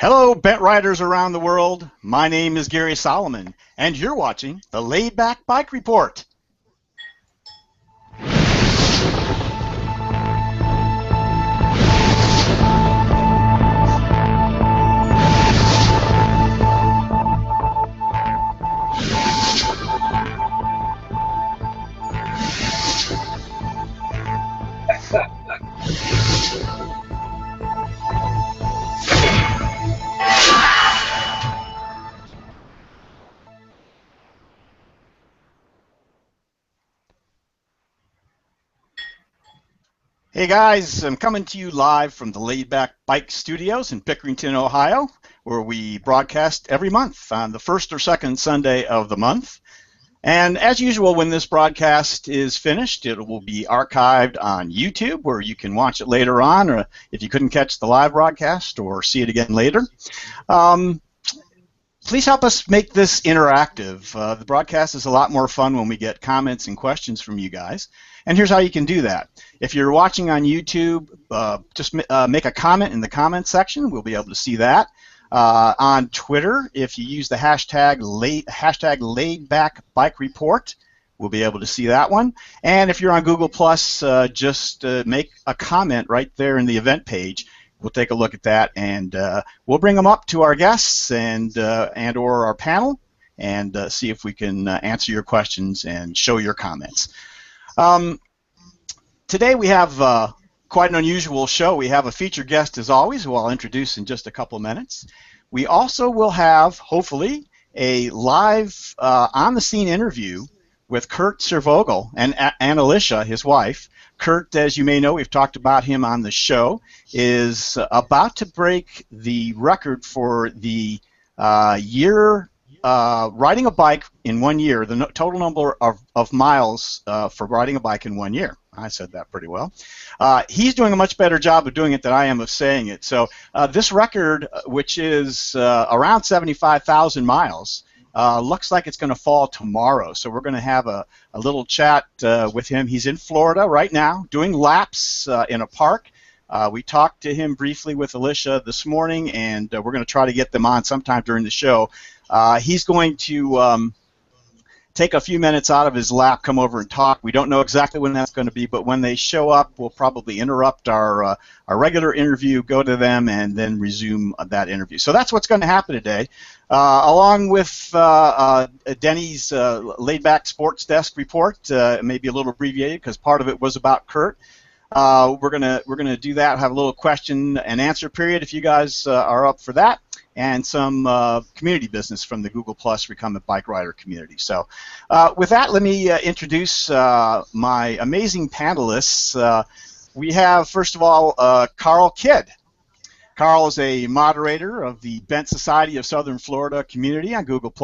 Hello, bent riders around the world. My name is Gary Solomon, and you're watching the Laidback Bike Report. Hey guys, I'm coming to you live from the Laidback Bike Studios in Pickerington, Ohio, where we broadcast every month on the first or second Sunday of the month. And as usual, when this broadcast is finished, it will be archived on YouTube, where you can watch it later on, or if you couldn't catch the live broadcast, or see it again later. Please help us make this interactive. The broadcast is a lot more fun when we get comments and questions from you guys. And here's how you can do that. If you're watching on YouTube, just make a comment in the comment section. We'll be able to see that. On Twitter, if you use the hashtag #LaidbackBikeReport, we'll be able to see that one. And if you're on Google+, just make a comment right there in the event page. We'll take a look at that, and we'll bring them up to our guests and or our panel, and see if we can answer your questions and show your comments. Today we have quite an unusual show. We have a featured guest, as always, who I'll introduce in just a couple of minutes. We also will have, hopefully, a live on-the-scene interview with Kurt Searvogel and Alicia, his wife. Kurt, as you may know, we've talked about him on the show, is about to break the record for the riding a bike in 1 year, the total number of miles for riding a bike in 1 year. I said that pretty well. He's doing a much better job of doing it than I am of saying it. So this record, which is around 75,000 miles, looks like it's going to fall tomorrow. So we're going to have a little chat with him. He's in Florida right now doing laps in a park. We talked to him briefly with Alicia this morning, and we're going to try to get them on sometime during the show. He's going to take a few minutes out of his lap, come over and talk. We don't know exactly when that's going to be, but when they show up, we'll probably interrupt our regular interview, go to them, and then resume that interview. So that's what's going to happen today. Along with Denny's Laidback Sports Desk report, maybe a little abbreviated because part of it was about Kurt. We're gonna do that. Have a little question and answer period if you guys are up for that, and some community business from the Google+ Recumbent Bike Rider community. So with that, let me introduce my amazing panelists. We have, first of all, Carl Kidd. Carl is a moderator of the Bent Society of Southern Florida community on Google+.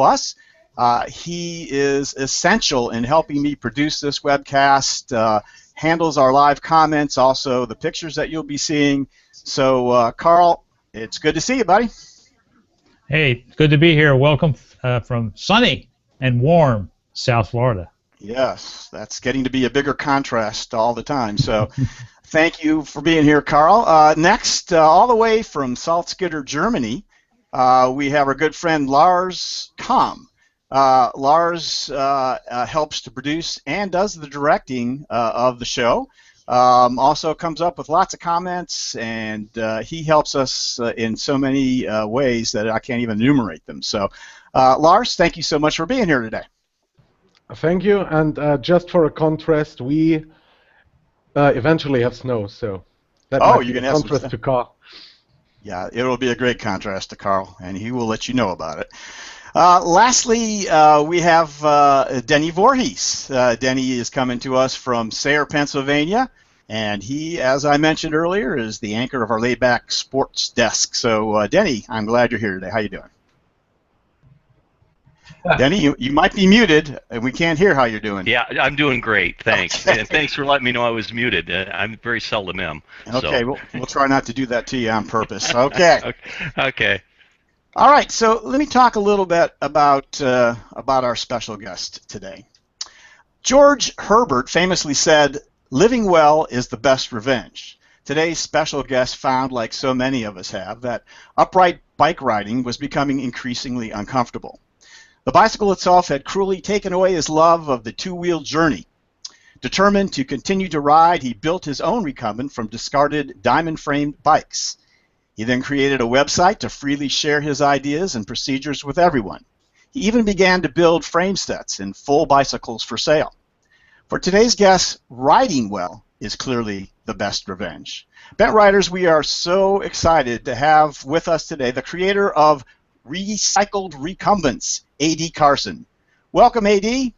He is essential in helping me produce this webcast, handles our live comments, also the pictures that you'll be seeing. So, Carl, it's good to see you, buddy. Hey, good to be here. Welcome from sunny and warm South Florida. Yes, that's getting to be a bigger contrast all the time. So thank you for being here, Carl. Next, all the way from Salzgitter, Germany, we have our good friend Lars Kamm. Lars helps to produce and does the directing of the show. Also comes up with lots of comments, and he helps us in so many ways that I can't even enumerate them. So, Lars, thank you so much for being here today. Thank you, and just for a contrast, we eventually have snow, so that might be a contrast to Carl. Yeah, it'll be a great contrast to Carl, and he will let you know about it. Lastly, we have Denny Voorhees. Denny is coming to us from Sayre, Pennsylvania, and he, as I mentioned earlier, is the anchor of our Laidback Sports Desk. So, Denny, I'm glad you're here today. How you doing? Denny, you might be muted, and we can't hear how you're doing. Yeah, I'm doing great, thanks. Okay. And thanks for letting me know I was muted. I'm very seldom am. Okay, so. we'll try not to do that to you on purpose. Okay. Okay. All right, so let me talk a little bit about our special guest today. George Herbert famously said, "Living well is the best revenge." today's special guest found, like so many of us have, that upright bike riding was becoming increasingly uncomfortable. The bicycle itself had cruelly taken away his love of the two-wheel journey. Determined to continue to ride, he built his own recumbent from discarded diamond-framed bikes. He then created a website to freely share his ideas and procedures with everyone. He even began to build frame sets and full bicycles for sale. For today's guest, riding well is clearly the best revenge. Bent Riders, we are so excited to have with us today the creator of Recycled Recumbents, A.D. Carson. Welcome, A.D.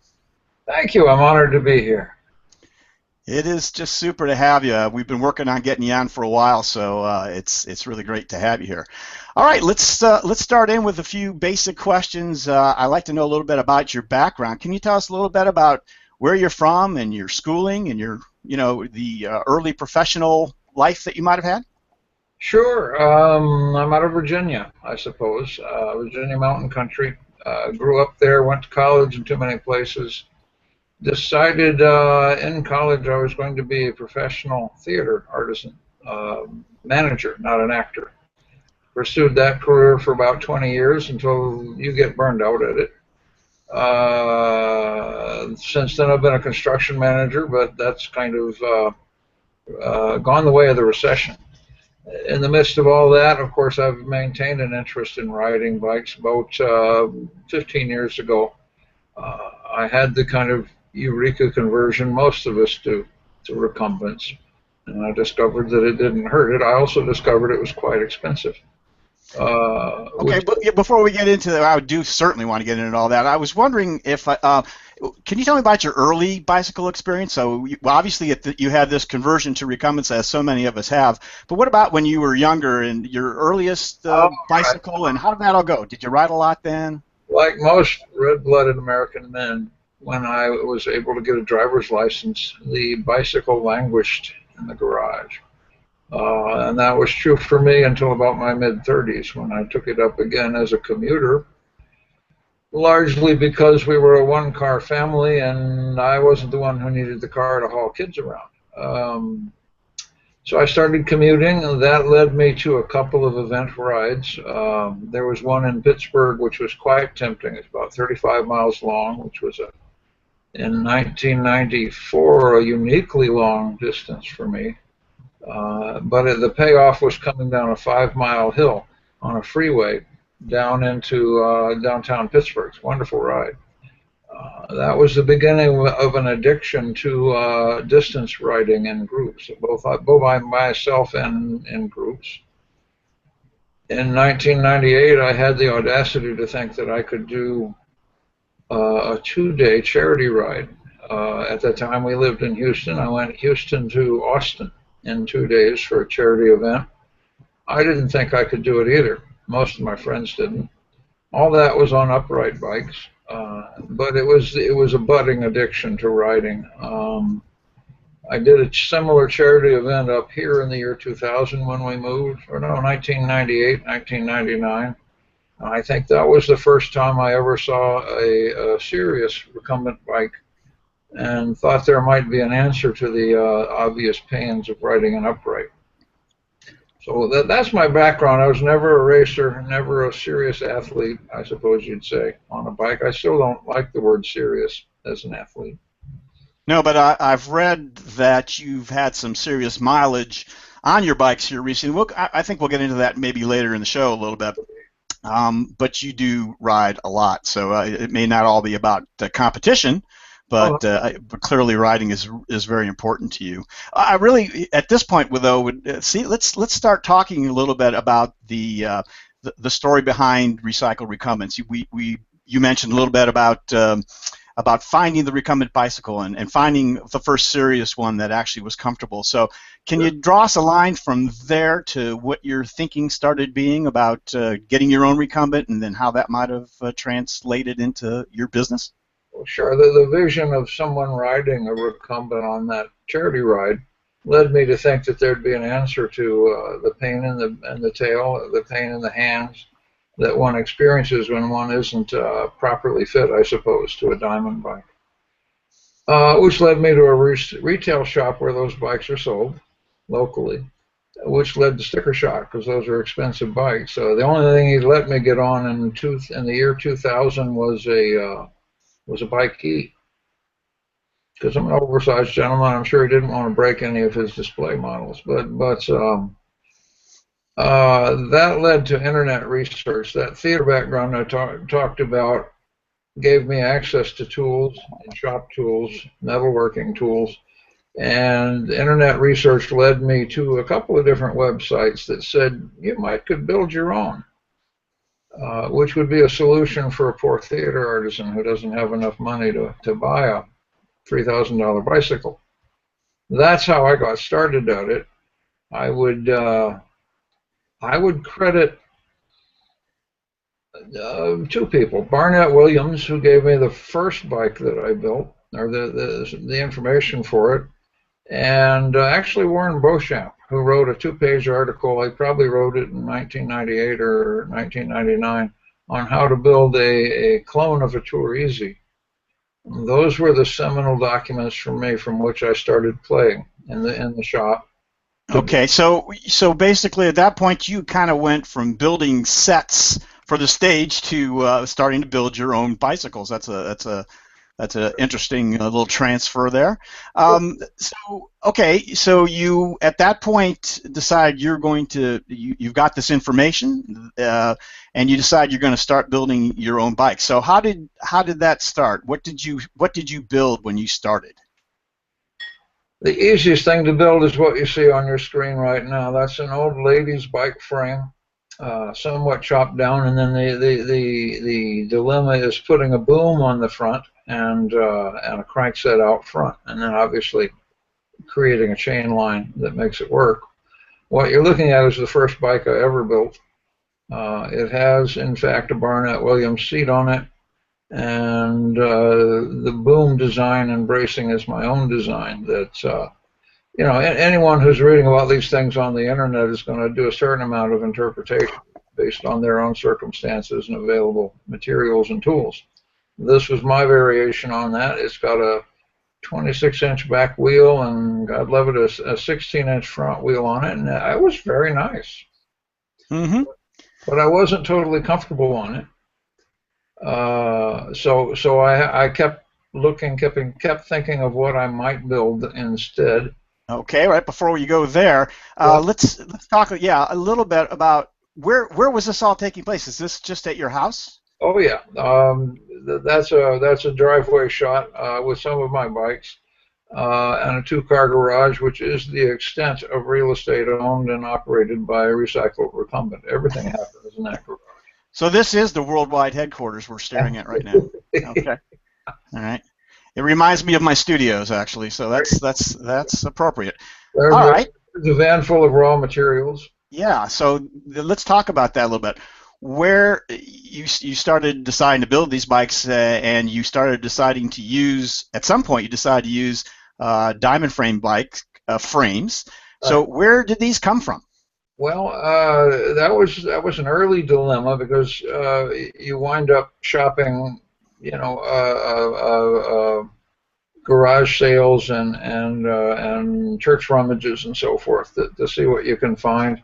Thank you. I'm honored to be here. It is just super to have you. We've been working on getting you on for a while, so it's really great to have you here. All right, let's start in with a few basic questions. I'd like to know a little bit about your background. Can you tell us a little bit about where you're from and your schooling and your, the early professional life that you might have had? Sure. I'm out of Virginia, I suppose. Virginia Mountain Country. Grew up there, went to college in too many places. Decided in college I was going to be a professional theater artisan, manager, not an actor. Pursued that career for about 20 years until you get burned out at it. Since then I've been a construction manager, but that's kind of gone the way of the recession. In the midst of all that, of course, I've maintained an interest in riding bikes. About 15 years ago, I had the kind of eureka conversion most of us do to recumbents, and I discovered that it didn't hurt it. I also discovered it was quite expensive. Okay, but before we get into that, I do certainly want to get into all that. I was wondering if, can you tell me about your early bicycle experience? So obviously you had this conversion to recumbents, as so many of us have, but what about when you were younger and your earliest bicycle, and how did that all go? Did you ride a lot then? Like most red-blooded American men, when I was able to get a driver's license, the bicycle languished in the garage. And that was true for me until about my mid-30s, when I took it up again as a commuter, largely because we were a one-car family and I wasn't the one who needed the car to haul kids around. So I started commuting, and that led me to a couple of event rides. There was one in Pittsburgh, which was quite tempting. It's about 35 miles long, which was, in 1994, a uniquely long distance for me. But the payoff was coming down a 5-mile hill on a freeway down into downtown Pittsburgh. It's a wonderful ride. That was the beginning of an addiction to distance riding in groups, both by myself and in groups. In 1998, I had the audacity to think that I could do a 2-day charity ride. At that time, we lived in Houston. I went Houston to Austin in 2 days for a charity event. I didn't think I could do it either. Most of my friends didn't. All that was on upright bikes, but it was a budding addiction to riding. I did a similar charity event up here in the year 2000 when we moved, or no, 1998, 1999. I think that was the first time I ever saw a serious recumbent bike and thought there might be an answer to the obvious pains of riding an upright. So that's my background. I was never a racer, never a serious athlete, I suppose you'd say, on a bike. I still don't like the word serious as an athlete. No, but I've read that you've had some serious mileage on your bikes here recently. I think we'll get into that maybe later in the show a little bit. But you do ride a lot, so it may not all be about competition, but clearly riding is very important to you. I really, at this point, let's start talking a little bit about the story behind Recycled Recumbents. You mentioned a little bit about finding the recumbent bicycle and finding the first serious one that actually was comfortable. So can you draw us a line from there to what your thinking started being about getting your own recumbent, and then how that might have translated into your business? Well, sure. The vision of someone riding a recumbent on that charity ride led me to think that there'd be an answer to the pain in the tail, the pain in the hands that one experiences when one isn't properly fit, I suppose, to a diamond bike. Which led me to a retail shop where those bikes are sold locally. which led to sticker shock because those are expensive bikes. So the only thing he let me get on in the year 2000 was a bike key, because I'm an oversized gentleman. I'm sure he didn't want to break any of his display models, but that led to internet research. That theater background I talked about gave me access to tools and shop tools, metalworking tools, and internet research led me to a couple of different websites that said you could build your own, which would be a solution for a poor theater artisan who doesn't have enough money to buy a $3,000 bicycle. That's how I got started at it. I would credit two people: Barnett Williams, who gave me the first bike that I built, or the information for it, and actually Warren Beauchamp, who wrote a 2-page article. I probably wrote it in 1998 or 1999 on how to build a clone of a Tour Easy. Those were the seminal documents for me, from which I started playing in the shop. Okay, so basically at that point you kind of went from building sets for the stage to starting to build your own bicycles. That's an interesting little transfer there. So you at that point decide you've got this information, and you decide you're going to start building your own bike. So how did that start? What did you build when you started? The easiest thing to build is what you see on your screen right now. That's an old lady's bike frame, somewhat chopped down, and then the dilemma is putting a boom on the front and a crankset out front, and then obviously creating a chain line that makes it work. What you're looking at is the first bike I ever built. It has, in fact, a Barnett Williams seat on it, and the boom design and bracing is my own design. That anyone who's reading about these things on the internet is going to do a certain amount of interpretation based on their own circumstances and available materials and tools. This was my variation on that. It's got a 26-inch back wheel, and God love it, a 16-inch front wheel on it, and it was very nice. Mm-hmm. But I wasn't totally comfortable on it. So I kept looking, kept thinking of what I might build instead. Okay, right before you go there, let's talk a little bit about where was this all taking place? Is this just at your house? Oh yeah, that's a driveway shot with some of my bikes, and a 2-car garage, which is the extent of real estate owned and operated by Recycled Recumbent. Everything happens in that garage. So this is the worldwide headquarters we're staring at right now. Okay. All right. It reminds me of my studios, actually, so that's appropriate. All right. There's a van full of raw materials. Yeah. So let's talk about that a little bit. Where you started deciding to build these bikes, and you started deciding to use, at some point you decided to use diamond frame bike frames. So where did these come from? Well, that was an early dilemma, because you wind up shopping, garage sales and church rummages and so forth to see what you can find.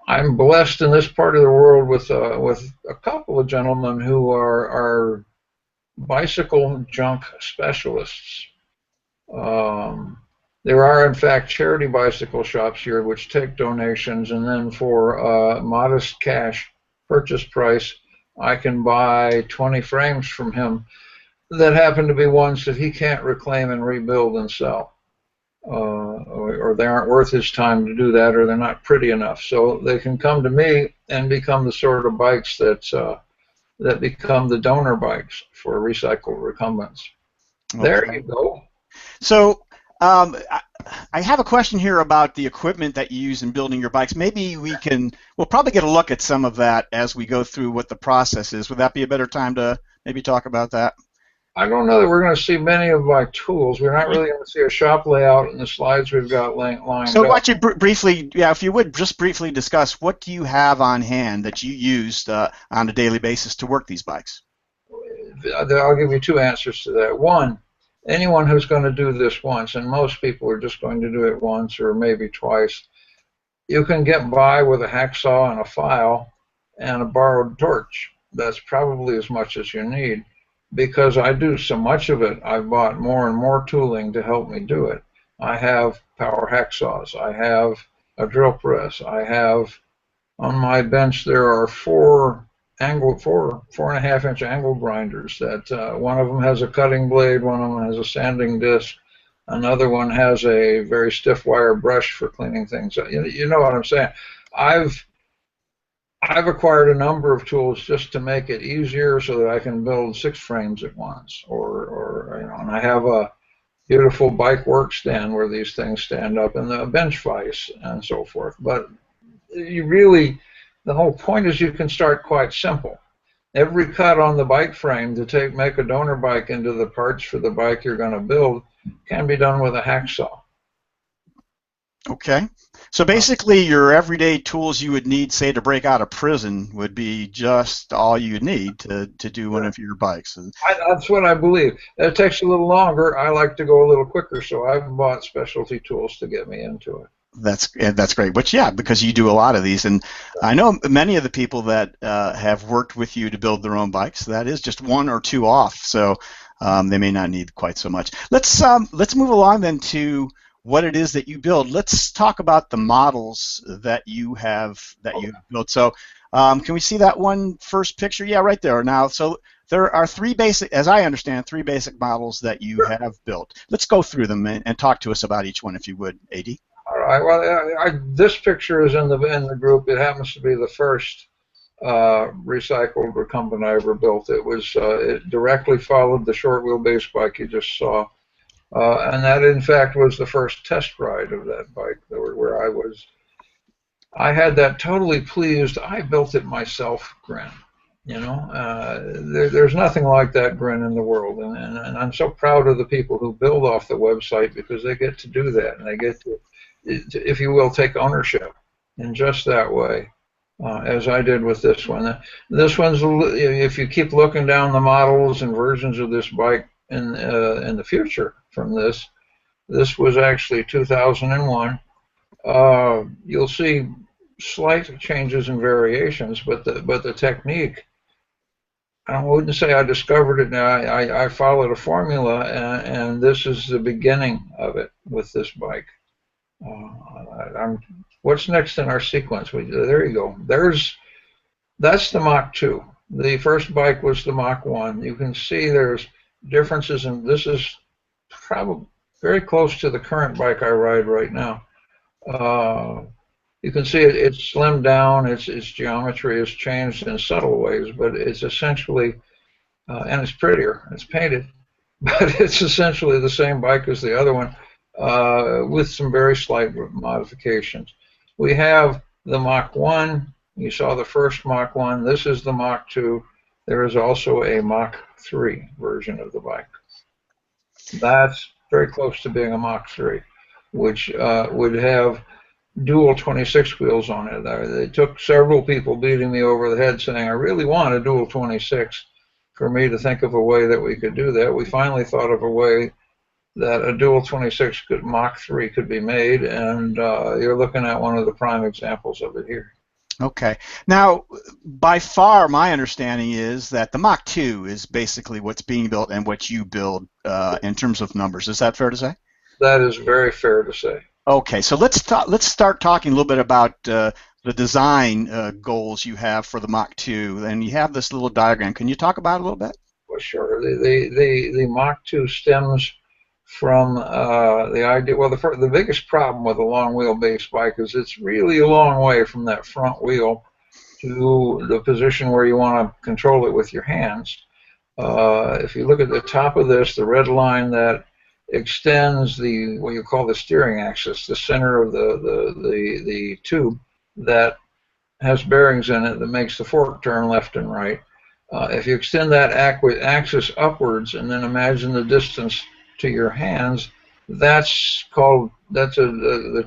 I'm blessed in this part of the world with a couple of gentlemen who are bicycle junk specialists. There are, in fact, charity bicycle shops here which take donations, and then for modest cash purchase price, I can buy 20 frames from him that happen to be ones that he can't reclaim and rebuild and sell. Or they aren't worth his time to do that, or they're not pretty enough. So they can come to me and become the sort of bikes that become the donor bikes for Recycled Recumbents. Okay. There you go. So I have a question here about the equipment that you use in building your bikes. Maybe we'll probably get a look at some of that as we go through what the process is. Would that be a better time to maybe talk about that? I don't know that we're going to see many of my tools. We're not really going to see a shop layout in the slides we've got lined up. So why don't you briefly, if you would, just briefly discuss what do you have on hand that you used on a daily basis to work these bikes? I'll give you two answers to that. One, anyone who's going to do this once, and most people are just going to do it once or maybe twice, you can get by with a hacksaw and a file and a borrowed torch. That's probably as much as you need. Because I do so much of it, I've bought more and more tooling to help me do it. I have power hacksaws. I have a drill press. I have, on my bench, there are four and a half inch angle grinders. That one of them has a cutting blade, one of them has a sanding disc, another one has a very stiff wire brush for cleaning things up. You know what I'm saying? I've acquired a number of tools just to make it easier so that I can build 6 frames at once, or and I have a beautiful bike work stand where these things stand up, and the bench vise and so forth. But the whole point is you can start quite simple. Every cut on the bike frame to make a donor bike into the parts for the bike you're going to build can be done with a hacksaw. Okay. So basically your everyday tools you would need, say, to break out of prison would be just all you need to do one of your bikes. That's what I believe. It takes a little longer. I like to go a little quicker, so I've bought specialty tools to get me into it. That's great. Which, yeah, because you do a lot of these, and I know many of the people that have worked with you to build their own bikes, that is just 1 or 2 off, so they may not need quite so much. Let's move along then to what it is that you build. Let's talk about the models that you have built. So can we see that one first picture? Yeah, right there. Now, so there are 3 basic, as I understand, 3 basic models that you have built. Let's go through them and talk to us about each one, if you would, AD. All right. Well, this picture is in the group. It happens to be the first recycled recumbent I ever built. It directly followed the short wheelbase bike you just saw. And that, in fact, was the first test ride of that bike where I was. I had that totally pleased, I built it myself grin. There's nothing like that grin in the world. And I'm so proud of the people who build off the website because they get to do that. And they get to, if you will, take ownership in just that way, as I did with this one. This one's, if you keep looking down the models and versions of this bike in the future, from this was actually 2001. You'll see slight changes and variations, but the technique, I wouldn't say I discovered it now. I followed a formula, and this is the beginning of it with this bike. What's next in our sequence? There you go. That's the Mach 2. The first bike was the Mach 1. You can see there's differences, and this is probably very close to the current bike I ride right now. You can see it's slimmed down, its geometry has changed in subtle ways, but it's essentially, and it's prettier, it's painted, but it's essentially the same bike as the other one, with some very slight modifications. We have the Mach 1, you saw the first Mach 1, this is the Mach 2, there is also a Mach 3 version of the bike. That's very close to being a Mach 3, which would have dual 26 wheels on it. It took several people beating me over the head saying, I really want a dual 26, for me to think of a way that we could do that. We finally thought of a way that a dual 26 Mach 3 could be made, and you're looking at one of the prime examples of it here. Okay. Now, by far, my understanding is that the Mach 2 is basically what's being built and what you build in terms of numbers. Is that fair to say? That is very fair to say. Okay. So let's start talking a little bit about the design goals you have for the Mach 2. And you have this little diagram. Can you talk about it a little bit? Well, sure. The Mach 2 stems from the idea. Well, the biggest problem with a long wheelbase bike is it's really a long way from that front wheel to the position where you want to control it with your hands. If you look at the top of this, the red line that extends what you call the steering axis, the center of the tube that has bearings in it that makes the fork turn left and right. If you extend that axis upwards and then imagine the distance to your hands, the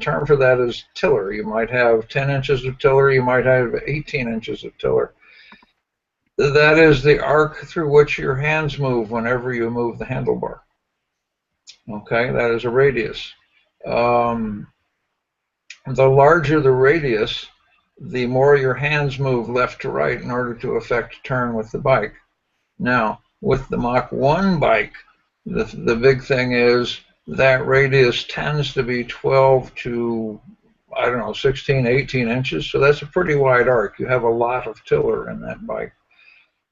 term for that is tiller. You might have 10 inches of tiller, you might have 18 inches of tiller. That is the arc through which your hands move whenever you move the handlebar. Okay, that is a radius. the larger the radius, the more your hands move left to right in order to effect turn with the bike. Now, with the Mach 1 bike, the big thing is that radius tends to be 12 to, I don't know, 16, 18 inches. So that's a pretty wide arc. You have a lot of tiller in that bike.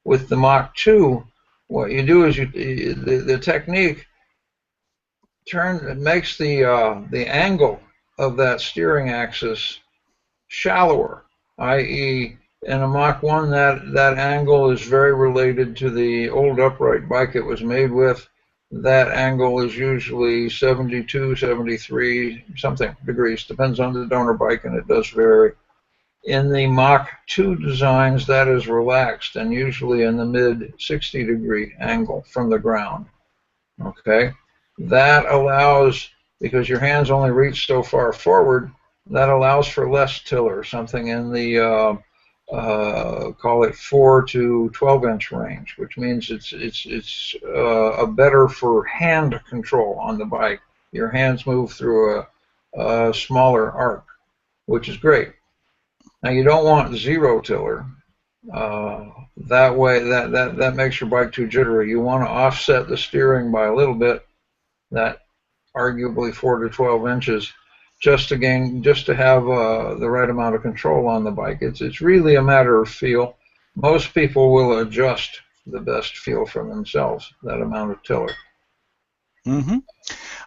With the Mach 2, what you do is the technique makes the angle of that steering axis shallower, i.e., in a Mach 1, that angle is very related to the old upright bike it was made with. That angle is usually 72, 73 something degrees, depends on the donor bike, and it does vary. In the Mach 2 designs, that is relaxed and usually in the mid 60-degree angle from the ground. Okay, that allows, because your hands only reach so far forward, that allows for less tiller, something in the call it 4 to 12-inch range, which means it's better for hand control on the bike. Your hands move through a smaller arc, which is great. Now you don't want zero tiller. That way, that makes your bike too jittery. You want to offset the steering by a little bit, that arguably 4 to 12 inches, just to have the right amount of control on the bike. It's really a matter of feel. Most people will adjust the best feel for themselves, that amount of tiller. Mm-hmm.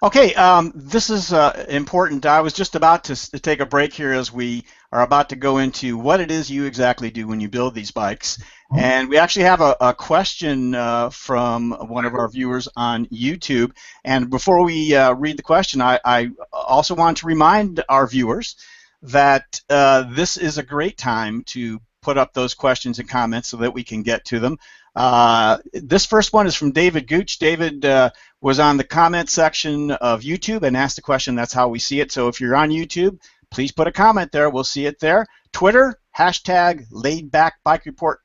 Okay, this is important. I was just about to take a break here as we are about to go into what it is you exactly do when you build these bikes. And we actually have a question from one of our viewers on YouTube. And before we read the question, I also want to remind our viewers that this is a great time to put up those questions and comments so that we can get to them. This first one is from David Gooch. David was on the comment section of YouTube and asked a question. That's how we see it. So if you're on YouTube, please put a comment there. We'll see it there. Twitter, hashtag Laidback Bike Report.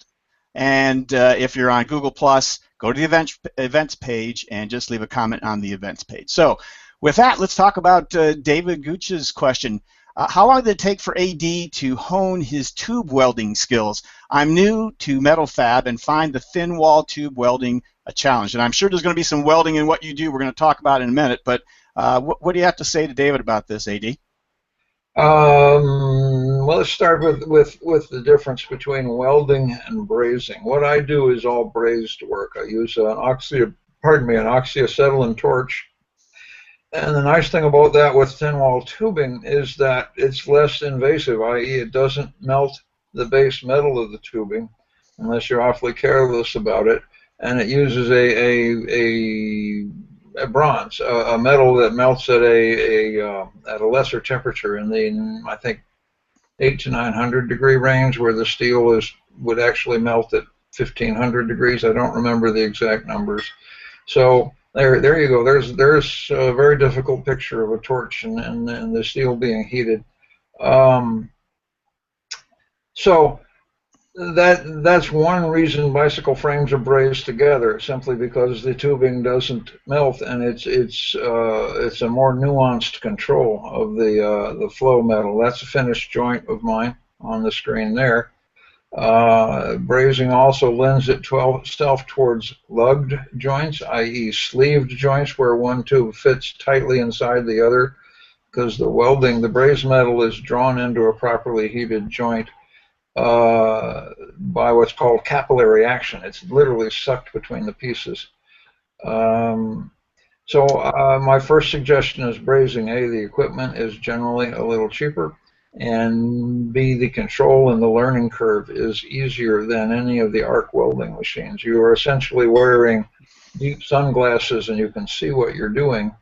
And if you're on Google+, go to the events page and just leave a comment on the events page. So with that, let's talk about David Gooch's question. How long did it take for AD to hone his tube welding skills? I'm new to metal fab and find the thin wall tube welding a challenge. And I'm sure there's going to be some welding in what you do we're going to talk about in a minute. But what do you have to say to David about this, AD? Well, let's start with the difference between welding and brazing. What I do is all brazed work. I use an oxyacetylene torch. And the nice thing about that with thin wall tubing is that it's less invasive, i.e. it doesn't melt the base metal of the tubing unless you're awfully careless about it. And it uses a bronze, a metal that melts at a lesser temperature in the, I think, 800 to 900 degree range, where the steel would actually melt at 1500 degrees. I don't remember the exact numbers. So there you go. There's a very difficult picture of a torch and the steel being heated. So that's one reason bicycle frames are brazed together, simply because the tubing doesn't melt, and it's a more nuanced control of the flow metal. That's a finished joint of mine on the screen there. Brazing also lends itself towards lugged joints, i.e. sleeved joints, where one tube fits tightly inside the other, because the brazed metal is drawn into a properly heated joint by what's called capillary action. It's literally sucked between the pieces. So my first suggestion is brazing. A, the equipment is generally a little cheaper, and B, the control and the learning curve is easier than any of the arc welding machines. You are essentially wearing deep sunglasses and you can see what you're doing,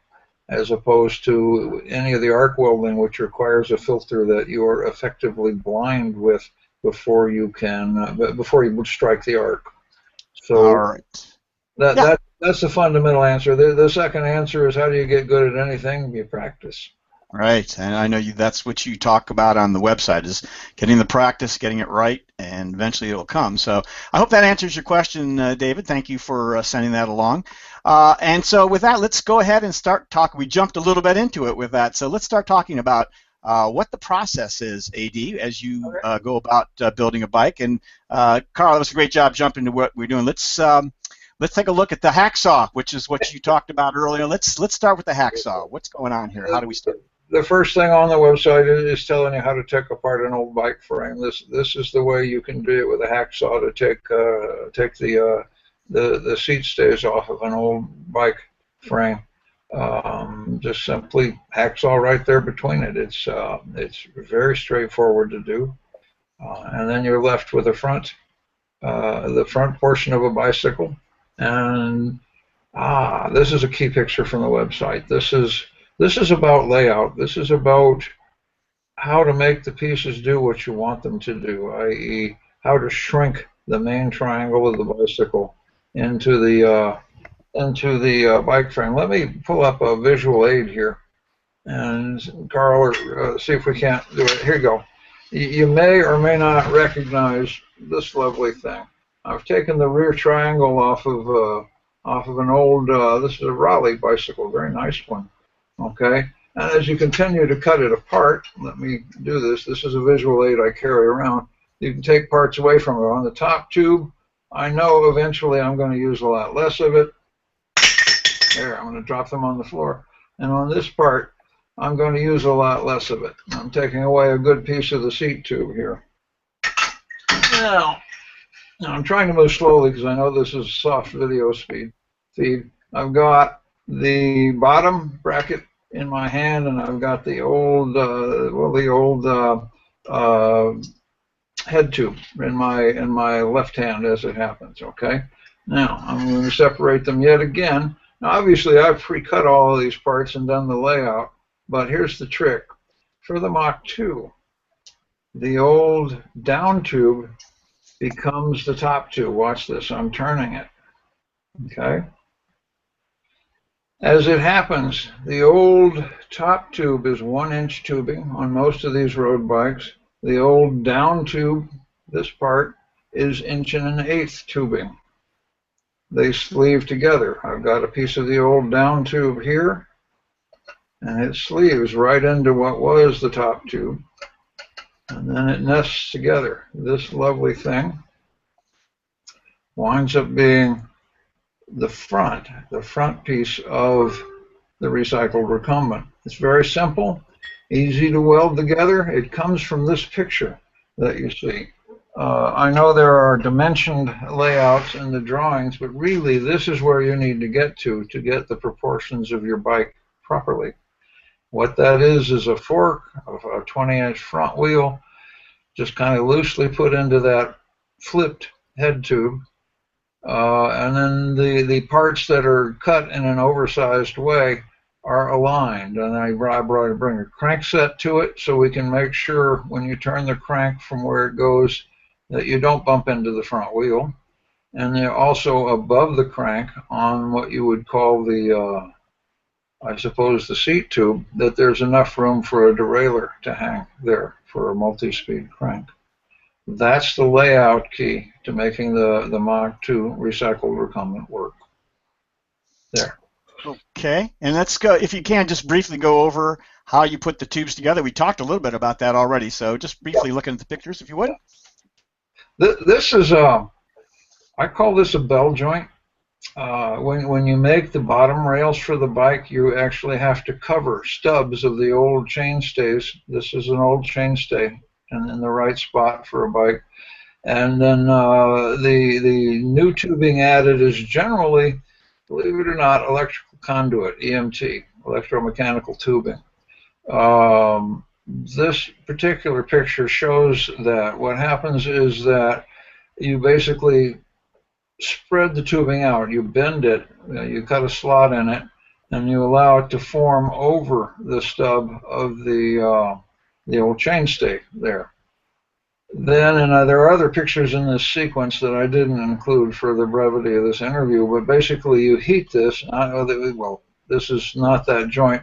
as opposed to any of the arc welding, which requires a filter that you are effectively blind with before you would strike the arc. So all right. That's the fundamental answer. The second answer is, how do you get good at anything? You practice. Right, and I know that's what you talk about on the website, is getting the practice, getting it right, and eventually it'll come. So I hope that answers your question, David. Thank you for sending that along. And so with that, let's go ahead and start talking. We jumped a little bit into it with that, so let's start talking about what the process is, AD, as you go about building a bike. And Carl, that was a great job jumping into what we're doing. Let's take a look at the hacksaw, which is what you talked about earlier. Let's start with the hacksaw. What's going on here? How do we start? The first thing on the website is telling you how to take apart an old bike frame. This is the way you can do it with a hacksaw to take the seat stays off of an old bike frame. Just simply hacksaw right there between it. It's very straightforward to do, and then you're left with the front portion of a bicycle. And this is a key picture from the website. This is about layout. This is about how to make the pieces do what you want them to do, i.e., how to shrink the main triangle of the bicycle into the bike frame. Let me pull up a visual aid here, and Carl, see if we can't do it. Here you go. You may or may not recognize this lovely thing. I've taken the rear triangle off of an old. This is a Raleigh bicycle, a very nice one. Okay, and as you continue to cut it apart, let me do this. This is a visual aid I carry around. You can take parts away from it. On the top tube, I know eventually I'm going to use a lot less of it. There, I'm going to drop them on the floor. And on this part, I'm going to use a lot less of it. I'm taking away a good piece of the seat tube here. Now I'm trying to move slowly because I know this is soft video feed. I've got the bottom bracket in my hand, and I've got the old, head tube in my left hand as it happens. Okay. Now I'm going to separate them yet again. Now, obviously, I've pre-cut all of these parts and done the layout, but here's the trick. For the Mach 2, the old down tube becomes the top tube. Watch this. I'm turning it. Okay. As it happens, the old top tube is 1-inch tubing on most of these road bikes. The old down tube, this part, is 1.125" tubing. They sleeve together. I've got a piece of the old down tube here, and it sleeves right into what was the top tube, and then it nests together. This lovely thing winds up being the front piece of the Recycled Recumbent. It's very simple, easy to weld together. It comes from this picture that you see. I know there are dimensioned layouts in the drawings, but really this is where you need to get get the proportions of your bike properly. What that is a fork of a 20-inch front wheel, just kind of loosely put into that flipped head tube, and then the parts that are cut in an oversized way are aligned. And I bring a crank set to it so we can make sure when you turn the crank from where it goes that you don't bump into the front wheel. And they're also above the crank on what you would call the, I suppose, the seat tube, that there's enough room for a derailleur to hang there for a multi-speed crank. That's the layout key to making the Mach 2 Recycled Recumbent work. There. Okay, and let's go, if you can, just briefly go over how you put the tubes together. We talked a little bit about that already, so just briefly looking at the pictures, if you would. This is, I call this a bell joint. When you make the bottom rails for the bike, you actually have to cover stubs of the old chainstays. This is an old chainstay in the right spot for a bike. And then the new tubing added is generally, believe it or not, electrical conduit, EMT, electromechanical tubing. This particular picture shows that what happens is that you basically spread the tubing out. You bend it, you cut a slot in it, and you allow it to form over the stub of the old chainstay there. Then, and there are other pictures in this sequence that I didn't include for the brevity of this interview, but basically you heat this. I know that, well, this is not that joint,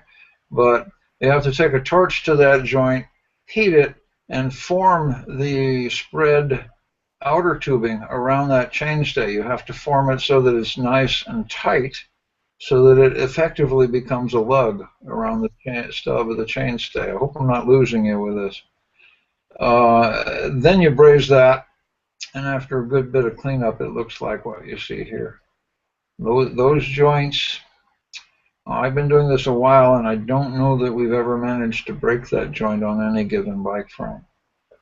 but you have to take a torch to that joint, heat it, and form the spread outer tubing around that chainstay. You have to form it so that it's nice and tight, so that it effectively becomes a lug around the stub of the chainstay. I hope I'm not losing you with this. Then you braze that, and after a good bit of cleanup, it looks like what you see here. Those joints, I've been doing this a while, and I don't know that we've ever managed to break that joint on any given bike frame.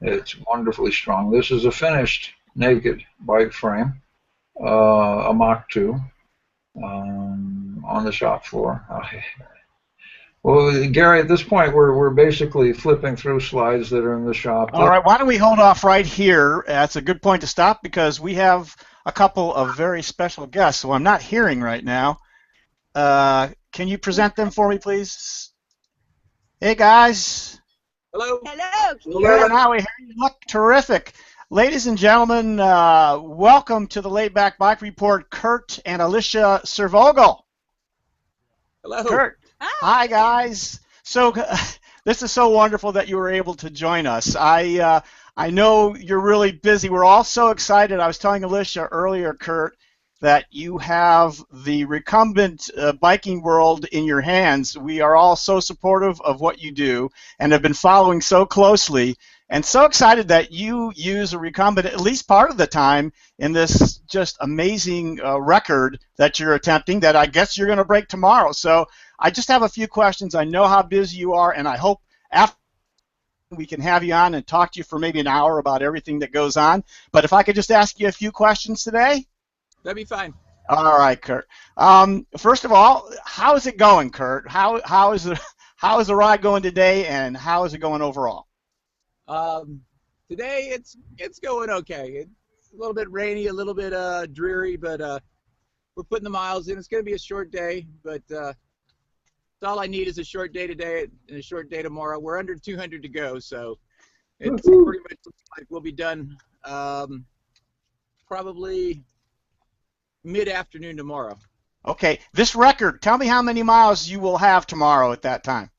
It's wonderfully strong. This is a finished naked bike frame, a Mach 2, on the shop floor. Well, Gary, at this point, we're basically flipping through slides that are in the shop. All right, why don't we hold off right here? That's a good point to stop because we have a couple of very special guests who I'm not hearing right now. Can you present them for me, please? Hey, guys. Hello. Hello. Hello. Now we hear you. Look terrific. Ladies and gentlemen, welcome to the Laidback Bike Report, Kurt and Alicia Searvogel. Hello. Kurt. Hi, guys. So this is so wonderful that you were able to join us. I know you're really busy. We're all so excited. I was telling Alicia earlier, Kurt, that you have the recumbent biking world in your hands. We are all so supportive of what you do and have been following so closely, and so excited that you use a recumbent at least part of the time in this just amazing record that you're attempting that I guess you're going to break tomorrow. So I just have a few questions. I know how busy you are, and I hope after we can have you on and talk to you for maybe an hour about everything that goes on. But if I could just ask you a few questions today? That'd be fine. All right, Kurt. First of all, how is it going, Kurt? How is the ride going today, and how is it going overall? Today it's going okay. It's a little bit rainy, a little bit dreary, but we're putting the miles in. It's going to be a short day, but all I need is a short day today and a short day tomorrow. We're under 200 to go, so it's pretty much looks like we'll be done probably mid-afternoon tomorrow. Okay, this record, tell me how many miles you will have tomorrow at that time.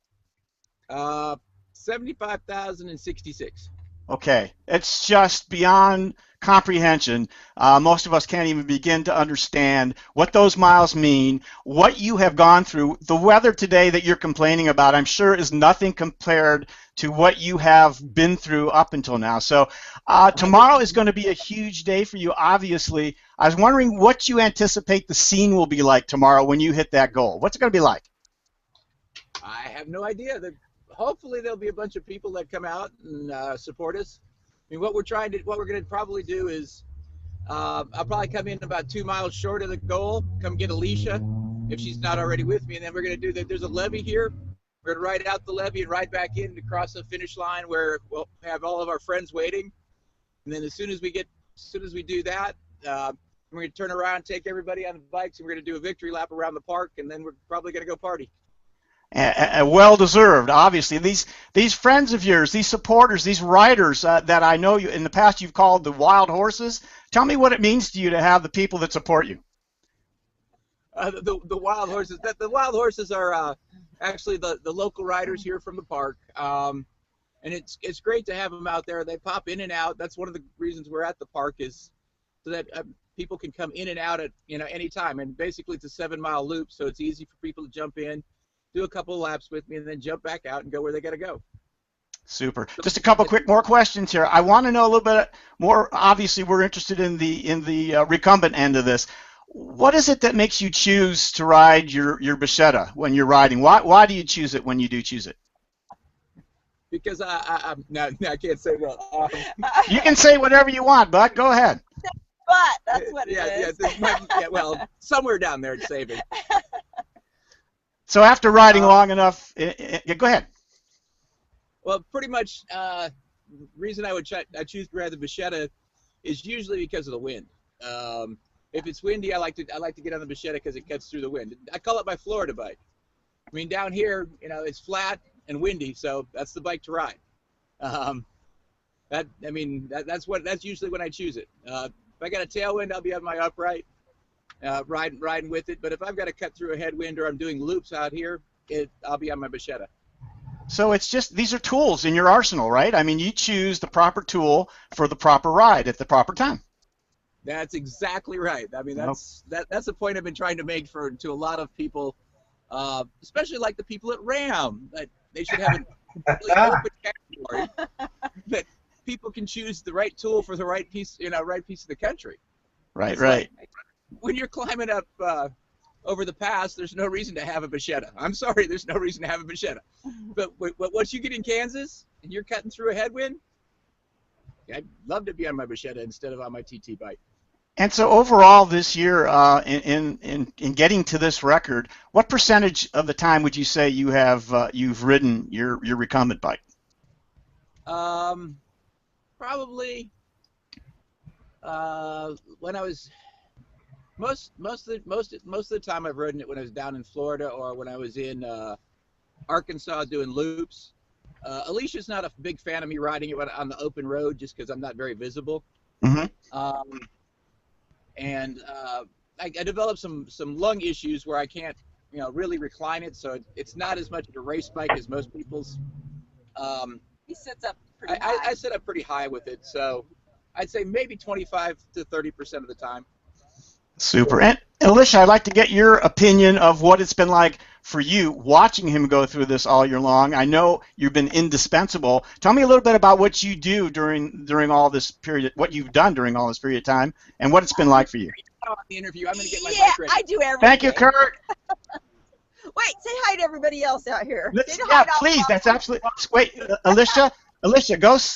75,066. Okay, it's just beyond comprehension. Most of us can't even begin to understand what those miles mean, what you have gone through. The weather today that you're complaining about, I'm sure, is nothing compared to what you have been through up until now. So tomorrow is going to be a huge day for you, obviously. I was wondering what you anticipate the scene will be like tomorrow when you hit that goal. What's it going to be like? I have no idea. Hopefully there'll be a bunch of people that come out and support us. I mean, what we're going to probably do is, I'll probably come in about 2 miles short of the goal, come get Alicia, if she's not already with me, and then we're going to do that. There's a levee here. We're going to ride out the levee and ride back in to cross the finish line where we'll have all of our friends waiting. And then as soon as we do that, we're going to turn around, take everybody on the bikes, and we're going to do a victory lap around the park, and then we're probably going to go party. Well deserved, obviously. These friends of yours, these supporters, these riders that I know you in the past you've called the wild horses. Tell me what it means to you to have the people that support you. The wild horses. The wild horses are actually the local riders here from the park, and it's great to have them out there. They pop in and out. That's one of the reasons we're at the park, is so that people can come in and out at any time. And basically, it's a 7-mile loop, so it's easy for people to jump in, do a couple of laps with me, and then jump back out and go where they got to go. Super. Just a couple quick more questions here. I want to know a little bit more. Obviously, we're interested in the recumbent end of this. What is it that makes you choose to ride your Bicetta when you're riding? Why do you choose it when you do choose it? Because I can't say well. You can say whatever you want, Buck. Go ahead. But that's what it is. Yeah, well, somewhere down there it's saving. So after riding long enough, go ahead. Well, pretty much the reason I choose to ride the Bicetta is usually because of the wind. If it's windy, I like to get on the Bicetta because it cuts through the wind. I call it my Florida bike. I mean, down here, it's flat and windy, so that's the bike to ride. That's usually when I choose it. If I got a tailwind, I'll be on my upright, riding with it. But if I've got to cut through a headwind or I'm doing loops out here, I'll be on my Bicetta. So it's just, these are tools in your arsenal, right? I mean, you choose the proper tool for the proper ride at the proper time. That's exactly right. I mean, that's a point I've been trying to make to a lot of people, especially like the people at RAM, that they should have a completely open category that people can choose the right tool for the right piece, right piece of the country. Right, right. Like, when you're climbing up over the pass, there's no reason to have a machete. I'm sorry, there's no reason to have a machete. But once you get in Kansas and you're cutting through a headwind, I'd love to be on my machete instead of on my TT bike. And so overall this year, in getting to this record, what percentage of the time would you say you have you've ridden your recumbent bike? Probably when I was most of the time I've ridden it when I was down in Florida or when I was in Arkansas doing loops. Alicia's not a big fan of me riding it on the open road just because I'm not very visible. Mm-hmm. And I developed some lung issues where I can't really recline it, so it's not as much of a race bike as most people's. He sits up pretty high. I sit up pretty high with it, so I'd say maybe 25 to 30% of the time. Super. And Alicia, I'd like to get your opinion of what it's been like for you watching him go through this all year long. I know you've been indispensable. Tell me a little bit about what you do during all this period, what you've done during all this period of time, and what it's been like for you. On the interview, I'm going to get my bike ready. I do everything. Thank you, Kurt. Wait, say hi to everybody else out here. Yeah, please. That's absolutely. Wait, Alicia,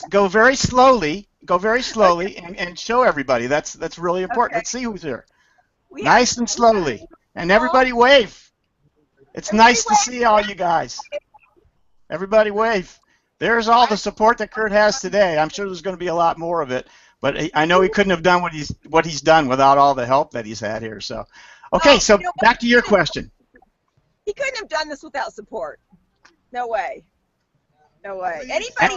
go very slowly. Go very slowly and show everybody. That's really important. Okay. Let's see who's here. Nice and slowly, and everybody wave. It's nice to see all you guys. Everybody wave. There's all the support that Kurt has today. I'm sure there's going to be a lot more of it, but I know he couldn't have done what he's done without all the help that he's had here. So, okay, so back to your question. He couldn't have done this without support. No way. No way. Anybody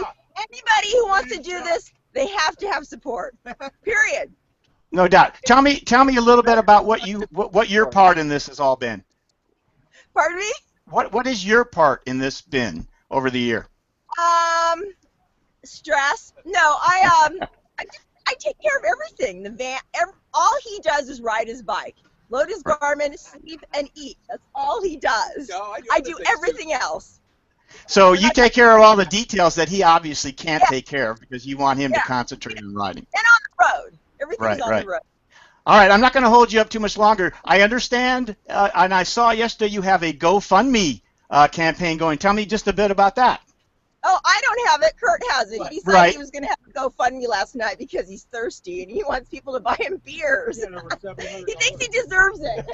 who wants to do this, they have to have support. Period. No doubt. Tell me a little bit about what your part in this has all been. Pardon me? What is your part in this been over the year? Stress. No, I take care of everything. The van. All he does is ride his bike, load his Garmin, sleep, and eat. That's all he does. No, I do everything else. So you take care of all the details that he obviously can't take care of because you want him to concentrate on riding. And on the road. Everything's on the road. All right, I'm not going to hold you up too much longer. I understand, and I saw yesterday you have a GoFundMe campaign going. Tell me just a bit about that. Oh, I don't have it. Kurt has it. He said he was going to have a GoFundMe last night because he's thirsty and he wants people to buy him beers. He thinks he deserves it.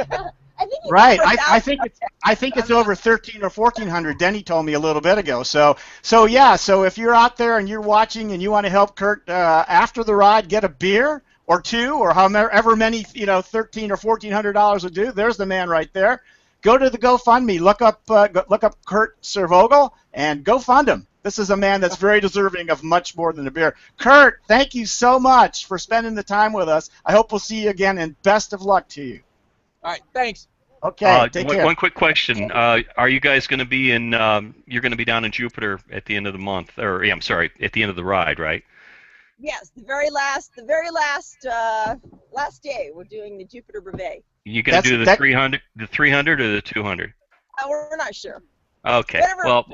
I think it's over 1,300 or 1,400. Denny told me a little bit ago. So if you're out there and you're watching and you want to help Kurt after the ride get a beer or two or however many $1,300 or $1,400 will do, there's the man right there. Go to the GoFundMe, look up Kurt Searvogel and go fund him. This is a man that's very deserving of much more than a beer. Kurt, thank you so much for spending the time with us. I hope we'll see you again, and best of luck to you. All right, thanks. Okay, take care. One quick question: are you guys going to be in? You're going to be down in Jupiter at the end of the month, or I'm sorry, at the end of the ride, right? Yes, the very last day we're doing the Jupiter Brevet. You going to do the 300 or the 200? We're not sure. Okay. Whatever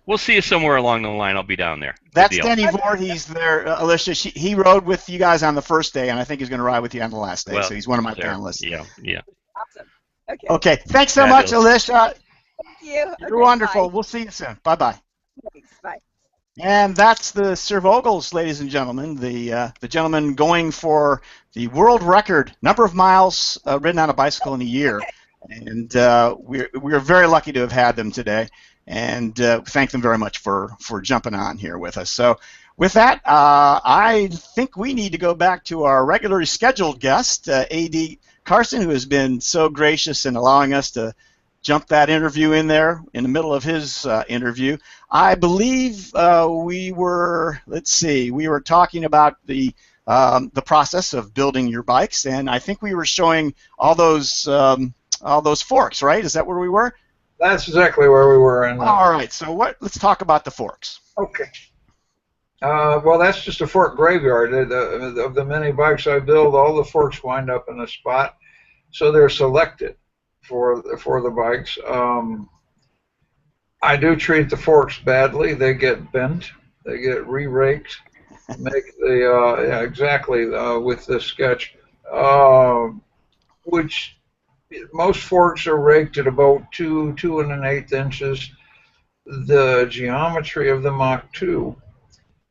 we'll see you somewhere along the line. I'll be down there. That's Denny Voorhees there, Alicia. He rode with you guys on the first day, and I think he's going to ride with you on the last day. So he's one of my panelists. Yeah. Awesome. Okay. Thanks so much, Alicia. Thank you. You're wonderful. Bye. We'll see you soon. Bye-bye. Thanks. Bye. And that's the Searvogels, ladies and gentlemen, the gentleman going for the world record number of miles ridden on a bicycle in a year. And we're very lucky to have had them today, and thank them very much for jumping on here with us. So with that, I think we need to go back to our regularly scheduled guest, A.D. Carson, who has been so gracious in allowing us to jump that interview in there in the middle of his interview. I believe we were talking about the process of building your bikes, and I think we were showing all those forks, right? Is that where we were? That's exactly where we were. All right. So let's talk about the forks. Okay. Well, that's just a fork graveyard. Of the many bikes I build, all the forks wind up in a spot, so they're selected for the bikes. I do treat the forks badly. They get bent, they get re-raked. Make the yeah, exactly with this sketch, which most forks are raked at about 2 1/8 inches. The geometry of the Mach 2.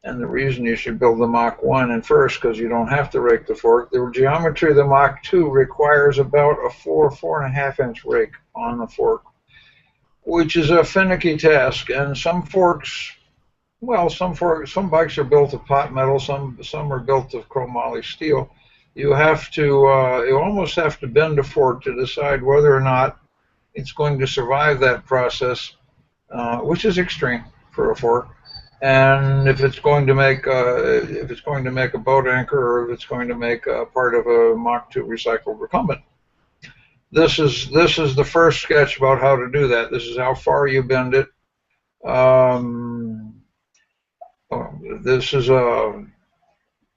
And the reason you should build the Mach 1 in first, because you don't have to rake the fork, the geometry of the Mach 2 requires about a 4.5 inch rake on the fork, which is a finicky task. And some forks, well, some bikes are built of pot metal, some are built of chromoly steel. You have to, you almost have to bend a fork to decide whether or not it's going to survive that process, which is extreme for a fork. And if it's going to make a boat anchor, or if it's going to make a part of a Mach 2 recycled recumbent. This is the first sketch about how to do that. This is how far you bend it.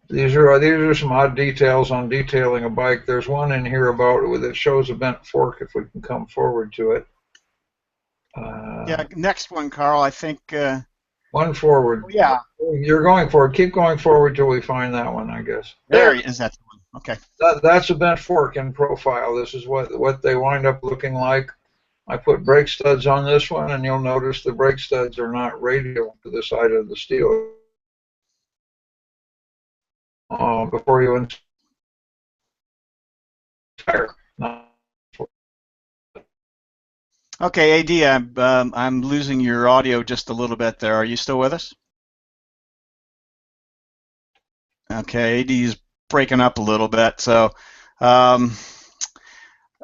These are some odd details on detailing a bike. There's one in here about that shows a bent fork. If we can come forward to it. Yeah, next one, Carl. I think. One forward. Yeah. You're going forward. Keep going forward till we find that one, I guess. There is that one. Okay. That's a bent fork in profile. This is what they wind up looking like. I put brake studs on this one, and you'll notice the brake studs are not radial to the side of the steel. Before you entire. Okay, AD, I'm losing your audio just a little bit there. Are you still with us? Okay, AD is breaking up a little bit. So, AD,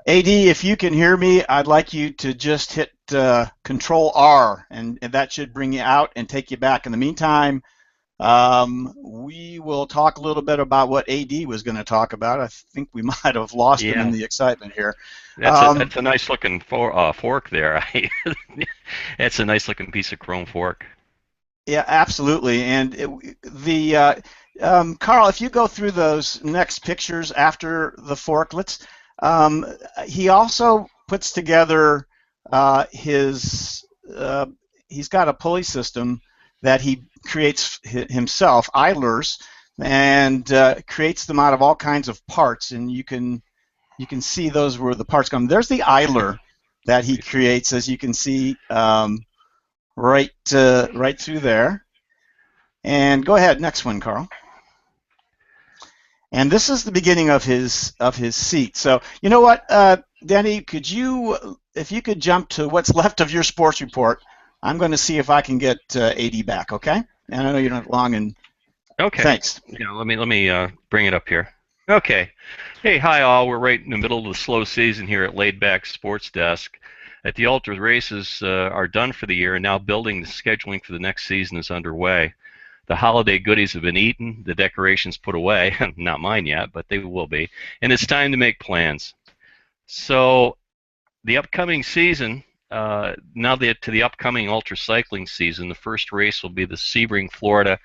if you can hear me, I'd like you to just hit Control R, and that should bring you out and take you back. In the meantime, we will talk a little bit about what AD was going to talk about. I think we might have lost him in the excitement here. That's a nice looking fork there. It's a nice looking piece of chrome fork. Yeah, absolutely. And Carl, if you go through those next pictures after the fork, he also puts together he's got a pulley system that he creates himself, idlers, and creates them out of all kinds of parts. And you can see those where the parts come. There's the idler that he creates, as you can see, right through there. And go ahead, next one, Carl. And this is the beginning of his seat. So you know what, Denny, if you could jump to what's left of your sports report, I'm going to see if I can get AD back. Okay? And I know you're not long. And okay. Thanks. Yeah. Let me bring it up here. Okay. Hey, hi all. We're right in the middle of the slow season here at Laidback Sports Desk. At the Ultra races are done for the year, and now building the scheduling for the next season is underway. The holiday goodies have been eaten, the decorations put away, not mine yet, but they will be, and it's time to make plans. So the upcoming season, to the upcoming ultra cycling season, the first race will be the Sebring, Florida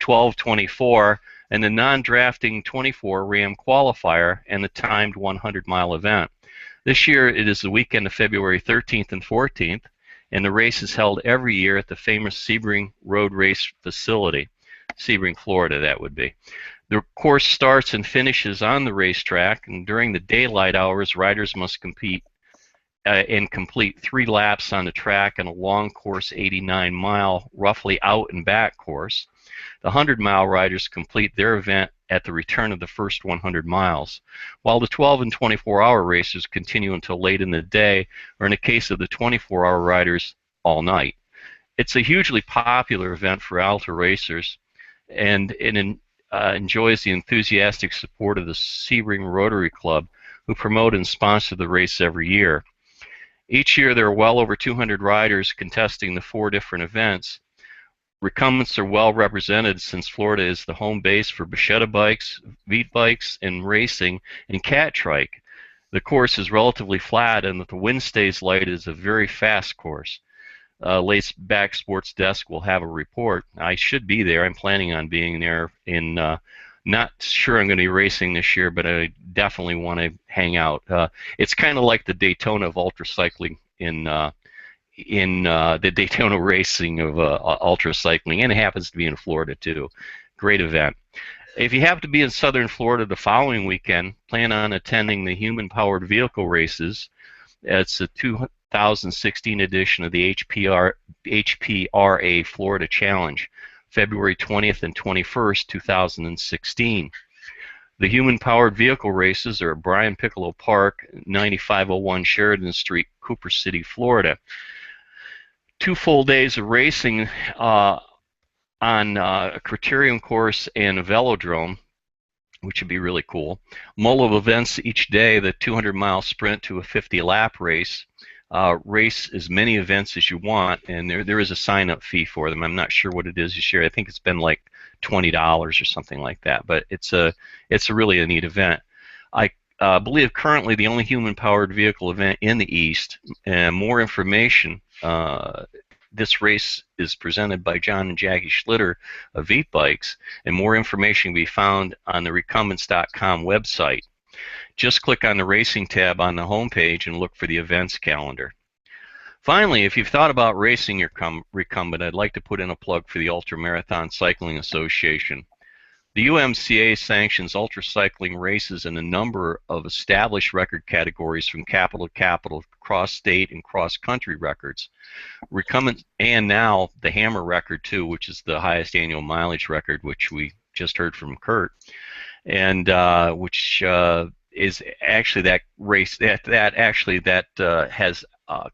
1224, and the non-drafting 24 Ram qualifier and the timed 100-mile event. This year it is the weekend of February 13th and 14th, and the race is held every year at the famous Sebring Road Race facility. Sebring, Florida, that would be. The course starts and finishes on the racetrack, and during the daylight hours, riders must compete and complete 3 laps on the track and a long course 89-mile, roughly out and back course. The 100-mile riders complete their event at the return of the first 100 miles, while the 12 and 24-hour races continue until late in the day, or in the case of the 24-hour riders, all night. It's a hugely popular event for ultra racers, and it enjoys the enthusiastic support of the Sebring Rotary Club, who promote and sponsor the race every year. Each year there are well over 200 riders contesting the 4 different events. Recumbents are well represented since Florida is the home base for Bachetta bikes, Vite bikes, and racing, and cat trike. The course is relatively flat, and if the wind stays light, it is a very fast course. Laidback Sports Desk will have a report. I should be there. I'm planning on being there. Not sure I'm going to be racing this year, but I definitely want to hang out. It's kind of like the Daytona of ultra cycling in the Daytona racing of ultra cycling, and it happens to be in Florida too. Great event. If you happen to be in southern Florida the following weekend, plan on attending the human-powered vehicle races. It's a 2016 edition of the HPRA Florida Challenge, February 20th and 21st, 2016. The human-powered vehicle races are at Brian Piccolo Park, 9501 Sheridan Street, Cooper City, Florida. 2 full days of racing on a criterium course and a velodrome, which would be really cool. Multiple events each day, the 200-mile sprint to a 50-lap race. Race as many events as you want, and there is a sign-up fee for them. I'm not sure what it is this year. I think it's been like $20 or something like that, but it's a really a neat event. I believe currently the only human-powered vehicle event in the East. And more information. This race is presented by John and Jackie Schlitter of Veep Bikes, and more information can be found on the Recumbents.com website. Just click on the Racing tab on the homepage and look for the events calendar. Finally, if you've thought about racing your recumbent, I'd like to put in a plug for the Ultra Marathon Cycling Association. The UMCA sanctions ultra cycling races in a number of established record categories from capital to capital, cross-state and cross-country records. Recumbent, and now the Hammer record too, which is the highest annual mileage record, which we just heard from Kurt, and which is actually that race that has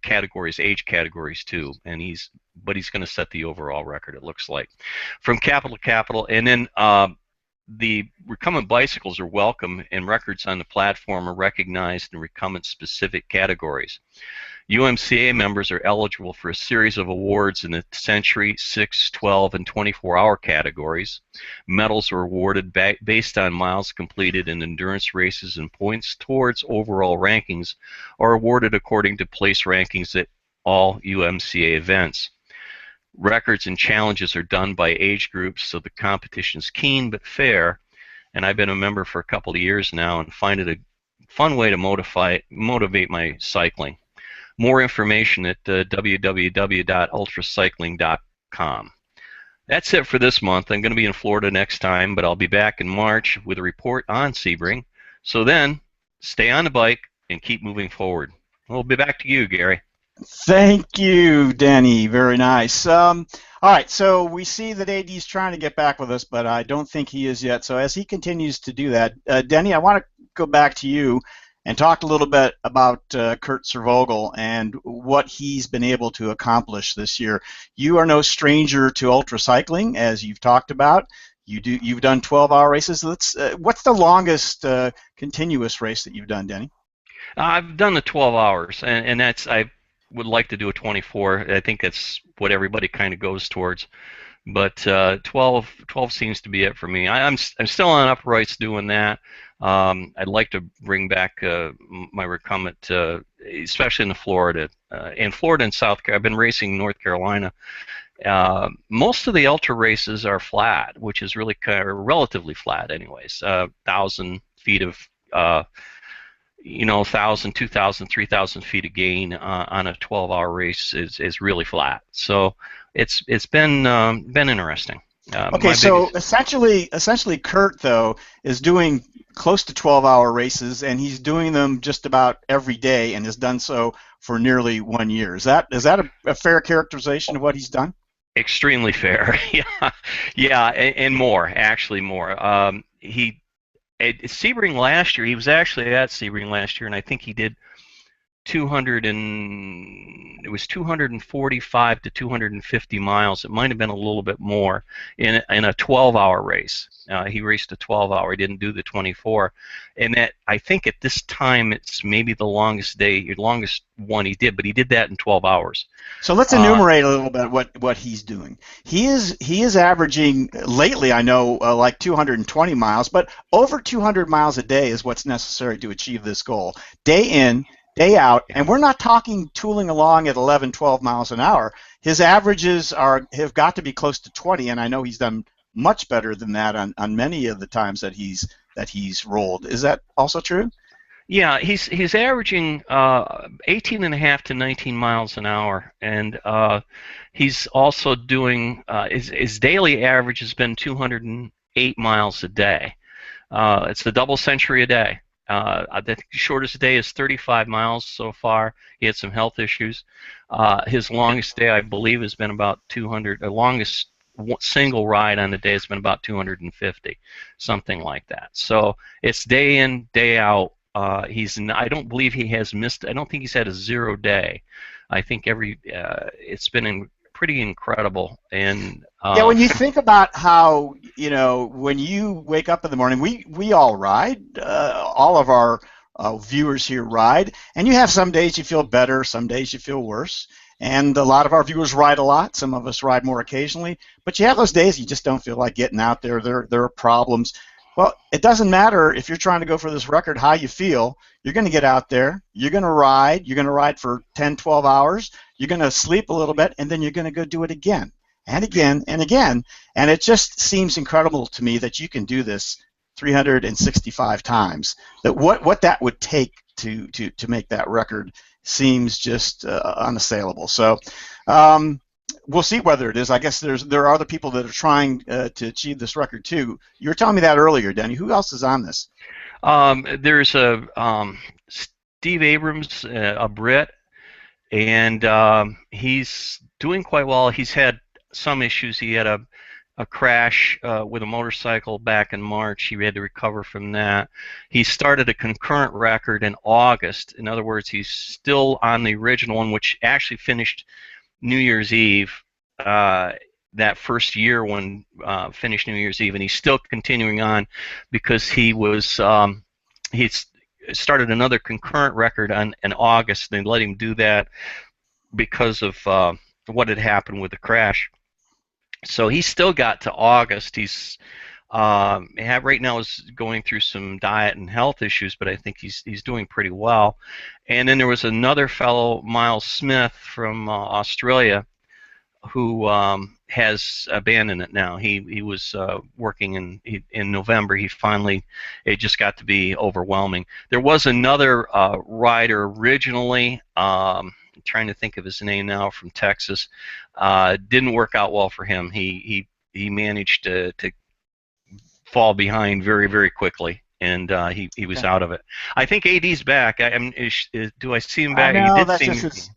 categories, age categories too, and he's going to set the overall record, it looks like, from capital to capital. And then the recumbent bicycles are welcome, and records on the platform are recognized in recumbent-specific categories. UMCA members are eligible for a series of awards in the century, 6, 12, and 24-hour categories. Medals are awarded based on miles completed in endurance races, and points towards overall rankings are awarded according to place rankings at all UMCA events. Records and challenges are done by age groups, so the competition is keen but fair, and I've been a member for a couple of years now and find it a fun way to motivate my cycling. More information at www.ultracycling.com. That's it for this month. I'm going to be in Florida next time, but I'll be back in March with a report on Sebring. So then, stay on the bike and keep moving forward. We'll be back to you, Gary. Thank you, Denny. Very nice. All right, so we see that AD's trying to get back with us, but I don't think he is yet. So as he continues to do that, Denny, I want to go back to you and talk a little bit about Kurt Searvogel and what he's been able to accomplish this year. You are no stranger to ultra cycling, as you've talked about. You've done 12-hour races. What's the longest continuous race that you've done, Denny? I've done the 12 hours, and that's I would like to do a 24. I think that's what everybody kind of goes towards. But 12 seems to be it for me. I'm still on uprights doing that. I'd like to bring back my recumbent, especially in Florida. In Florida and South Carolina, I've been racing in North Carolina. Most of the ultra races are flat, which is really kind of relatively flat, anyways. 1,000 feet of 1,000, 2,000, 3,000 feet of gain on a 12-hour race is really flat. So it's been interesting. Okay, so essentially Kurt though is doing close to 12-hour races, and he's doing them just about every day, and has done so for nearly 1 year. Is that a fair characterization of what he's done? Extremely fair. yeah, and more, actually more. At Sebring last year, he was actually at Sebring last year, and I think he did 245 to 250 miles. It might have been a little bit more in a 12-hour race. He raced a 12-hour. He didn't do the 24, and that I think at this time it's maybe the longest one he did, but he did that in 12 hours. So let's enumerate a little bit what he's doing. He is averaging lately, I know, like 220 miles, but over 200 miles a day is what's necessary to achieve this goal. Day in day out, and we're not talking tooling along at 11, 12 miles an hour. His averages have got to be close to 20, and I know he's done much better than that on many of the times that he's rolled. Is that also true? Yeah, he's averaging 18.5 to 19 miles an hour, and he's also doing his daily average has been 208 miles a day. It's the double century a day. The shortest day is 35 miles so far. He had some health issues. His longest day, I believe, has been about 200. The longest single ride on the day has been about 250, something like that. So it's day in, day out. I don't believe he has missed. I don't think he's had a 0 day. I think it's been pretty incredible. And yeah, when you think about how, when you wake up in the morning, we all ride. All of our viewers here ride, and you have some days you feel better, some days you feel worse. And a lot of our viewers ride a lot. Some of us ride more occasionally, but you have those days you just don't feel like getting out there. There are problems. Well, it doesn't matter if you're trying to go for this record how you feel. You're going to get out there. You're going to ride. You're going to ride for 10, 12 hours. You're going to sleep a little bit, and then you're going to go do it again and again and again. And it just seems incredible to me that you can do this 365 times. That what that would take to make that record seems just unassailable. So we'll see whether it is. I guess there are other people that are trying to achieve this record too. You were telling me that earlier, Denny. Who else is on this? There's Steve Abrams, a Brit, and he's doing quite well. He's had some issues. He had a crash with a motorcycle back in March. He had to recover from that. He started a concurrent record in August. In other words, he's still on the original one, which actually finished New Year's Eve, that first year when finished New Year's Eve, and he's still continuing on because he's started another concurrent record in August. They let him do that because of what had happened with the crash. So he's still got to August. He's right now is going through some diet and health issues, but I think he's doing pretty well. And then there was another fellow, Miles Smith from Australia, who has abandoned it now. He was working in November. It just got to be overwhelming. There was another rider originally, I'm trying to think of his name now, from Texas. Didn't work out well for him. He managed to fall behind very, very quickly, and he was out of it. I think AD's back. Do I see him back? No,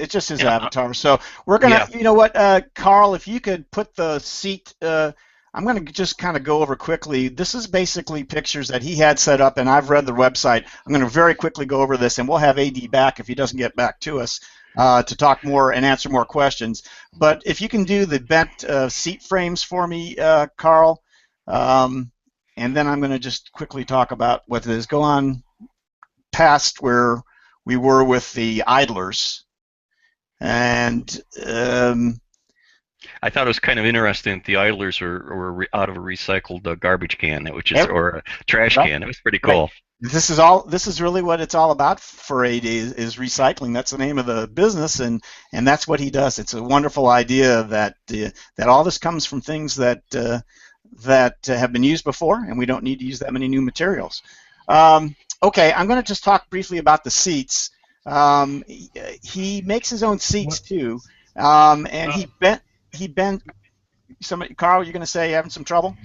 it's just his avatar. So we're gonna, you know what, Carl, if you could put the seat. I'm going to just kind of go over quickly. This is basically pictures that he had set up, and I've read the website. I'm going to very quickly go over this, and we'll have AD back if he doesn't get back to us to talk more and answer more questions. But if you can do the bent seat frames for me, Carl, and then I'm going to just quickly talk about what it is. Go on past where we were with the idlers. And I thought it was kind of interesting that the idlers were out of a recycled garbage can, or a trash can. It was pretty cool. Right. This is really what it's all about for AD is recycling. That's the name of the business, and that's what he does. It's a wonderful idea that all this comes from things that have been used before, and we don't need to use that many new materials. Okay, I'm going to just talk briefly about the seats. He makes his own seats too, and he bent. Somebody, Carl, you're going to say you're having some trouble?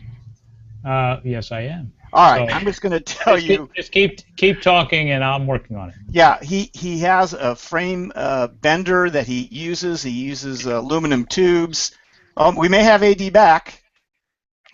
Yes, I am. All right, so I'm just going to tell you. Just keep talking, and I'm working on it. Yeah, he has a frame bender that he uses. He uses aluminum tubes. We may have AD back.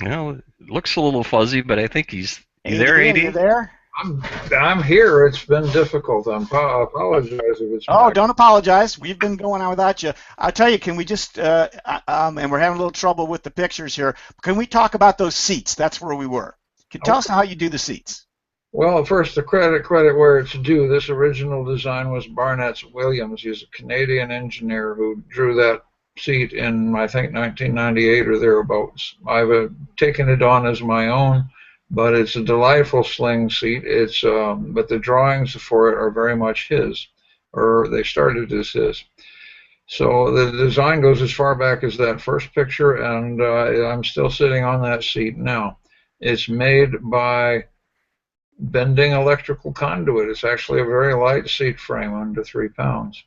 Well, it looks a little fuzzy, but I think he's there. AD, you there? I'm here. It's been difficult. I apologize if it's. Oh, don't apologize. We've been going on without you. I'll tell you. Can we just and we're having a little trouble with the pictures here. Can we talk about those seats? That's where we were. Can you tell us how you do the seats? Well, first, the credit where it's due. This original design was Barnett Williams. He's a Canadian engineer who drew that seat in, I think, 1998 or thereabouts. I've taken it on as my own, but it's a delightful sling seat. But the drawings for it are very much his. or they started as his. So the design goes as far back as that first picture, and I'm still sitting on that seat now. It's made by bending electrical conduit. It's actually a very light seat frame, under 3 pounds.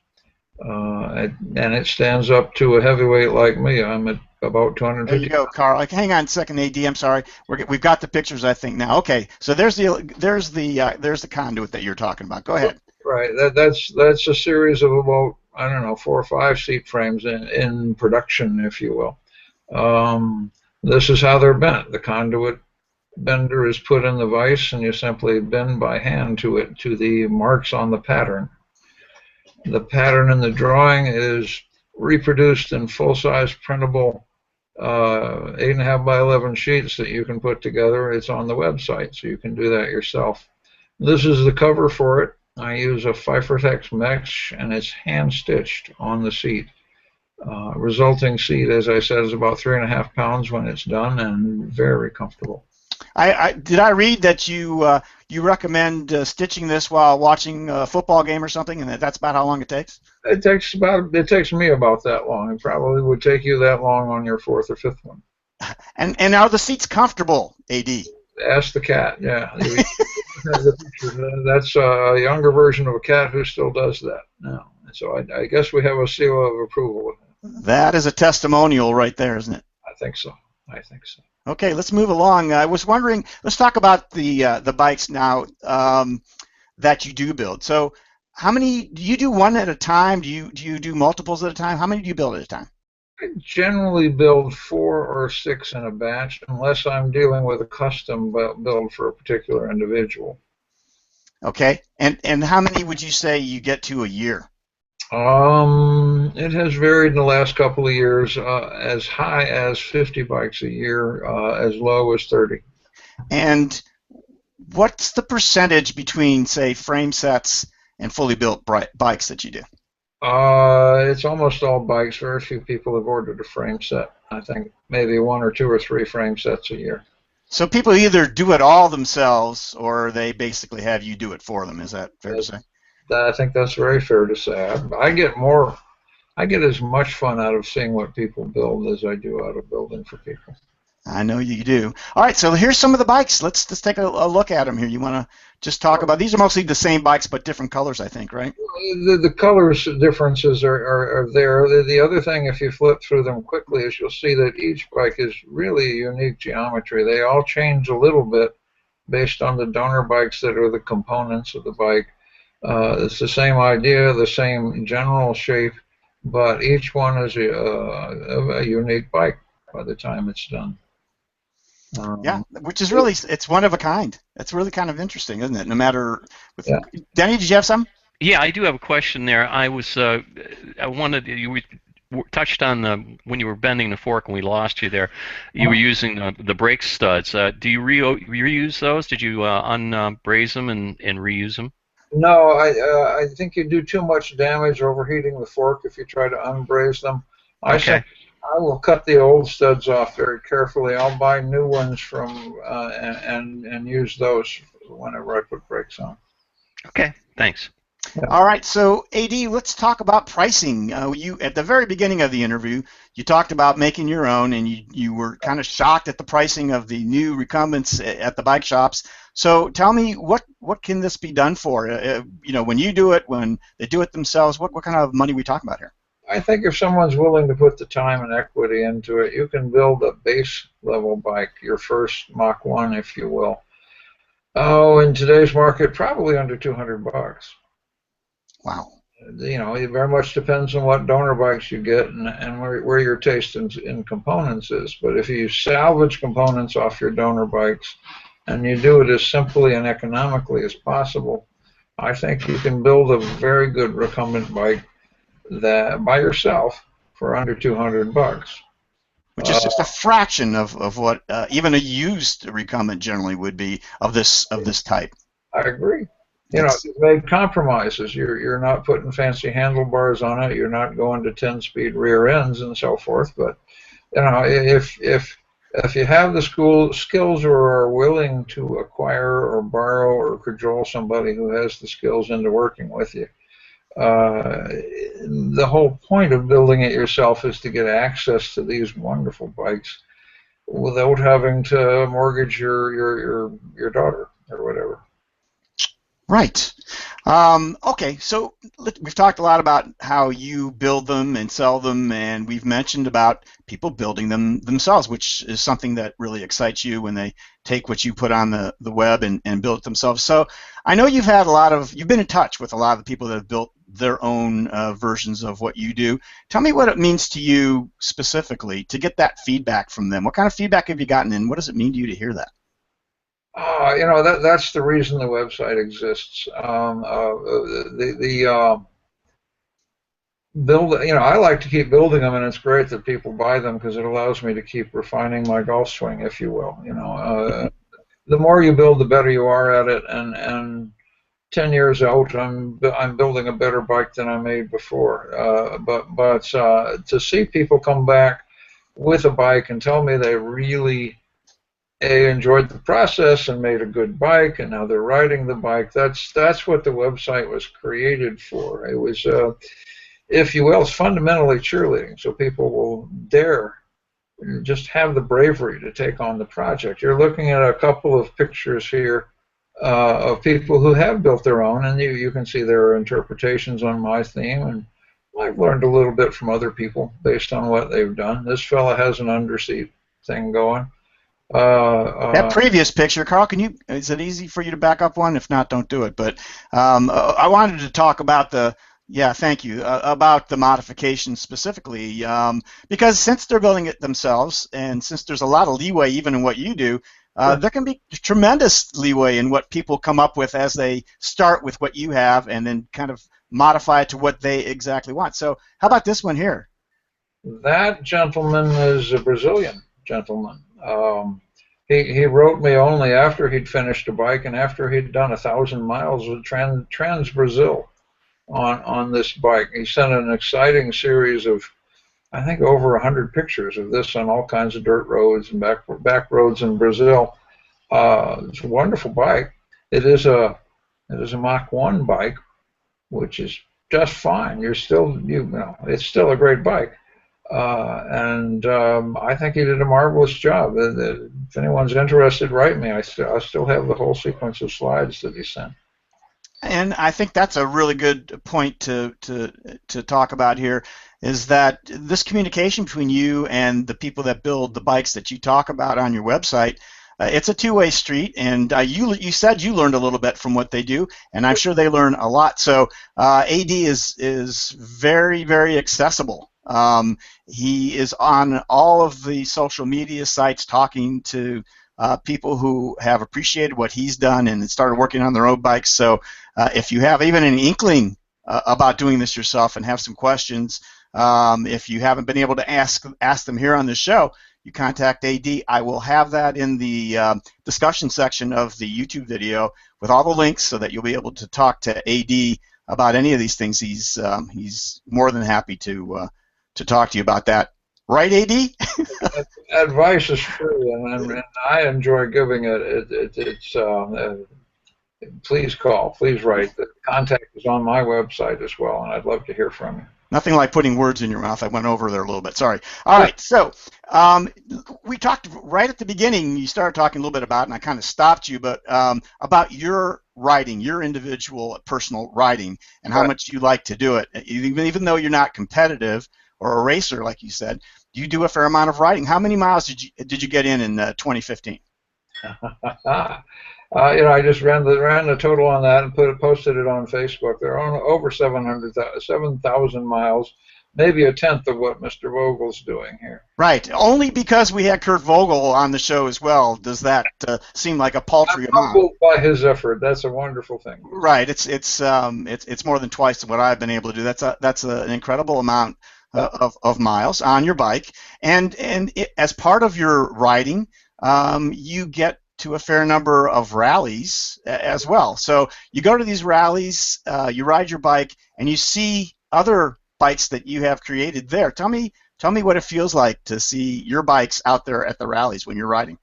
And it stands up to a heavyweight like me. I'm at about 250. There you go, Carl. Like, hang on a second, AD. I'm sorry. We've got the pictures, I think, now. Okay, so there's the conduit that you're talking about. Go ahead. Right. That's a series of about, I don't know, 4 or 5 seat frames in production, if you will. This is how they're bent. The conduit bender is put in the vise, and you simply bend by hand to the marks on the pattern. The pattern in the drawing is reproduced in full-size printable 8.5 by 11 sheets that you can put together. It's on the website, so you can do that yourself. This is the cover for it. I use a Fifertex mesh, and it's hand-stitched on the seat. Resulting seat, as I said, is about 3.5 pounds when it's done, and very comfortable. Did I read that you recommend stitching this while watching a football game or something, and that's about how long it takes? It takes me about that long. It probably would take you that long on your 4th or 5th one. And are the seats comfortable, AD? Ask the cat. Yeah, that's a younger version of a cat who still does that now. So I guess we have a seal of approval with it. That is a testimonial right there, isn't it? I think so. Okay, let's move along. I was wondering, let's talk about the bikes now that you do build. So how many, do you do one at a time? Do you do multiples at a time? How many do you build at a time? I generally build 4 or 6 in a batch, unless I'm dealing with a custom build for a particular individual. Okay, and how many would you say you get to a year? It has varied in the last couple of years, as high as 50 bikes a year, as low as 30. And what's the percentage between, say, frame sets and fully built bikes that you do? It's almost all bikes. Very few people have ordered a frame set. I think maybe 1 or 2 or 3 frame sets a year. So people either do it all themselves, or they basically have you do it for them. Is that fair to say? I think that's very fair to say. I get as much fun out of seeing what people build as I do out of building for people. I know you do. All right, so here's some of the bikes. Let's take a look at them here. You want to just talk about, these are mostly the same bikes but different colors, I think, right? The colors differences are there. The other thing, if you flip through them quickly, is you'll see that each bike is really unique geometry. They all change a little bit based on the donor bikes that are the components of the bike. It's the same idea, the same general shape, but each one is a unique bike by the time it's done. Yeah, which is really, it's one of a kind. That's really kind of interesting, isn't it? No matter, yeah. Denny, did you have some? Yeah, I do have a question there. I wanted, you touched on when you were bending the fork and we lost you there. You were using the brake studs. Do you reuse those? Did you unbraze them and reuse them? No, I think you do too much damage overheating the fork if you try to unbraze them. Okay. I will cut the old studs off very carefully. I'll buy new ones from and use those whenever I put brakes on. Okay, thanks. Yeah. All right, so AD, let's talk about pricing. You at the very beginning of the interview, you talked about making your own, and you were kind of shocked at the pricing of the new recumbents at the bike shops. So tell me, what can this be done for? You know, when you do it, when they do it themselves, what kind of money are we talking about here? I think if someone's willing to put the time and equity into it, you can build a base level bike, your first Mach 1, if you will. Oh, in today's market, probably under $200. Wow. You know, it very much depends on what donor bikes you get and where your taste in components is. But if you salvage components off your donor bikes and you do it as simply and economically as possible, I think you can build a very good recumbent bike that by yourself for under $200. Which is just a fraction of what even a used recumbent generally would be of this type. I agree. You know, you've made compromises. You're not putting fancy handlebars on it. You're not going to 10-speed rear ends and so forth. But you know, if you have the skills or are willing to acquire or borrow or cajole somebody who has the skills into working with you, The whole point of building it yourself is to get access to these wonderful bikes without having to mortgage your daughter or whatever. Right. Okay, so we've talked a lot about how you build them and sell them, and we've mentioned about people building them themselves, which is something that really excites you when they take what you put on the web and build it themselves. So I know you've been in touch with a lot of the people that have built their own versions of what you do. Tell me what it means to you specifically to get that feedback from them. What kind of feedback have you gotten, and what does it mean to you to hear that? You know, that's the reason the website exists. You know, I like to keep building them, and it's great that people buy them because it allows me to keep refining my golf swing, if you will. You know, the more you build, the better you are at it, and 10 years out, I'm building a better bike than I made before. But to see people come back with a bike and tell me they really enjoyed the process and made a good bike, and now they're riding the bike. That's what the website was created for. It was, if you will, it's fundamentally cheerleading, so people will dare just have the bravery to take on the project. You're looking at a couple of pictures here of people who have built their own, and you can see their interpretations on my theme, and I've learned a little bit from other people based on what they've done. This fella has an underseat thing going. That previous picture, Carl, is it easy for you to back up one? If not, don't do it. But I wanted to talk about thank you, about the modifications specifically, because since they're building it themselves, and since there's a lot of leeway even in what you do, there can be tremendous leeway in what people come up with as they start with what you have and then kind of modify it to what they exactly want. So how about this one here? That gentleman is a Brazilian gentleman. He wrote me only after he'd finished a bike and after he'd done 1,000 miles of Trans-Brazil on this bike. He sent an exciting series of, I think, over 100 pictures of this on all kinds of dirt roads and back roads in Brazil. It's a wonderful bike. It is a Mach 1 bike, which is just fine. It's still a great bike. And I think he did a marvelous job. If anyone's interested, write me. I still have the whole sequence of slides that he sent. And I think that's a really good point to talk about here, is that this communication between you and the people that build the bikes that you talk about on your website, it's a two-way street, and you said you learned a little bit from what they do, and I'm sure they learn a lot. So AD is very, very accessible. He is on all of the social media sites talking to people who have appreciated what he's done and started working on their own bikes. So if you have even an inkling about doing this yourself and have some questions, if you haven't been able to ask them here on the show, you contact AD. I will have that in the discussion section of the YouTube video with all the links so that you'll be able to talk to AD about any of these things. He's more than happy to talk to you about that. Right, AD? Advice is free, and I enjoy giving it. Please call, please write. The contact is on my website as well, and I'd love to hear from you. Nothing like putting words in your mouth. I went over there a little bit. Sorry. All right. So we talked right at the beginning. You started talking a little bit about, and I kind of stopped you, but about your riding, your individual personal riding, and how much you like to do it. Even though you're not competitive or a racer, like you said, you do a fair amount of riding. How many miles did you get in 2015? I just ran the total on that and posted it on Facebook. They're on over 7,000 miles, maybe a tenth of what Mr. Vogel's doing here. Right. Only because we had Kurt Searvogel on the show as well does that seem like a paltry amount. I'm by his effort. That's a wonderful thing. Right. It's more than twice what I've been able to do. That's an incredible amount of miles on your bike, and as part of your riding, you get to a fair number of rallies as well. So you go to these rallies, you ride your bike, and you see other bikes that you have created there. Tell me what it feels like to see your bikes out there at the rallies when you're riding.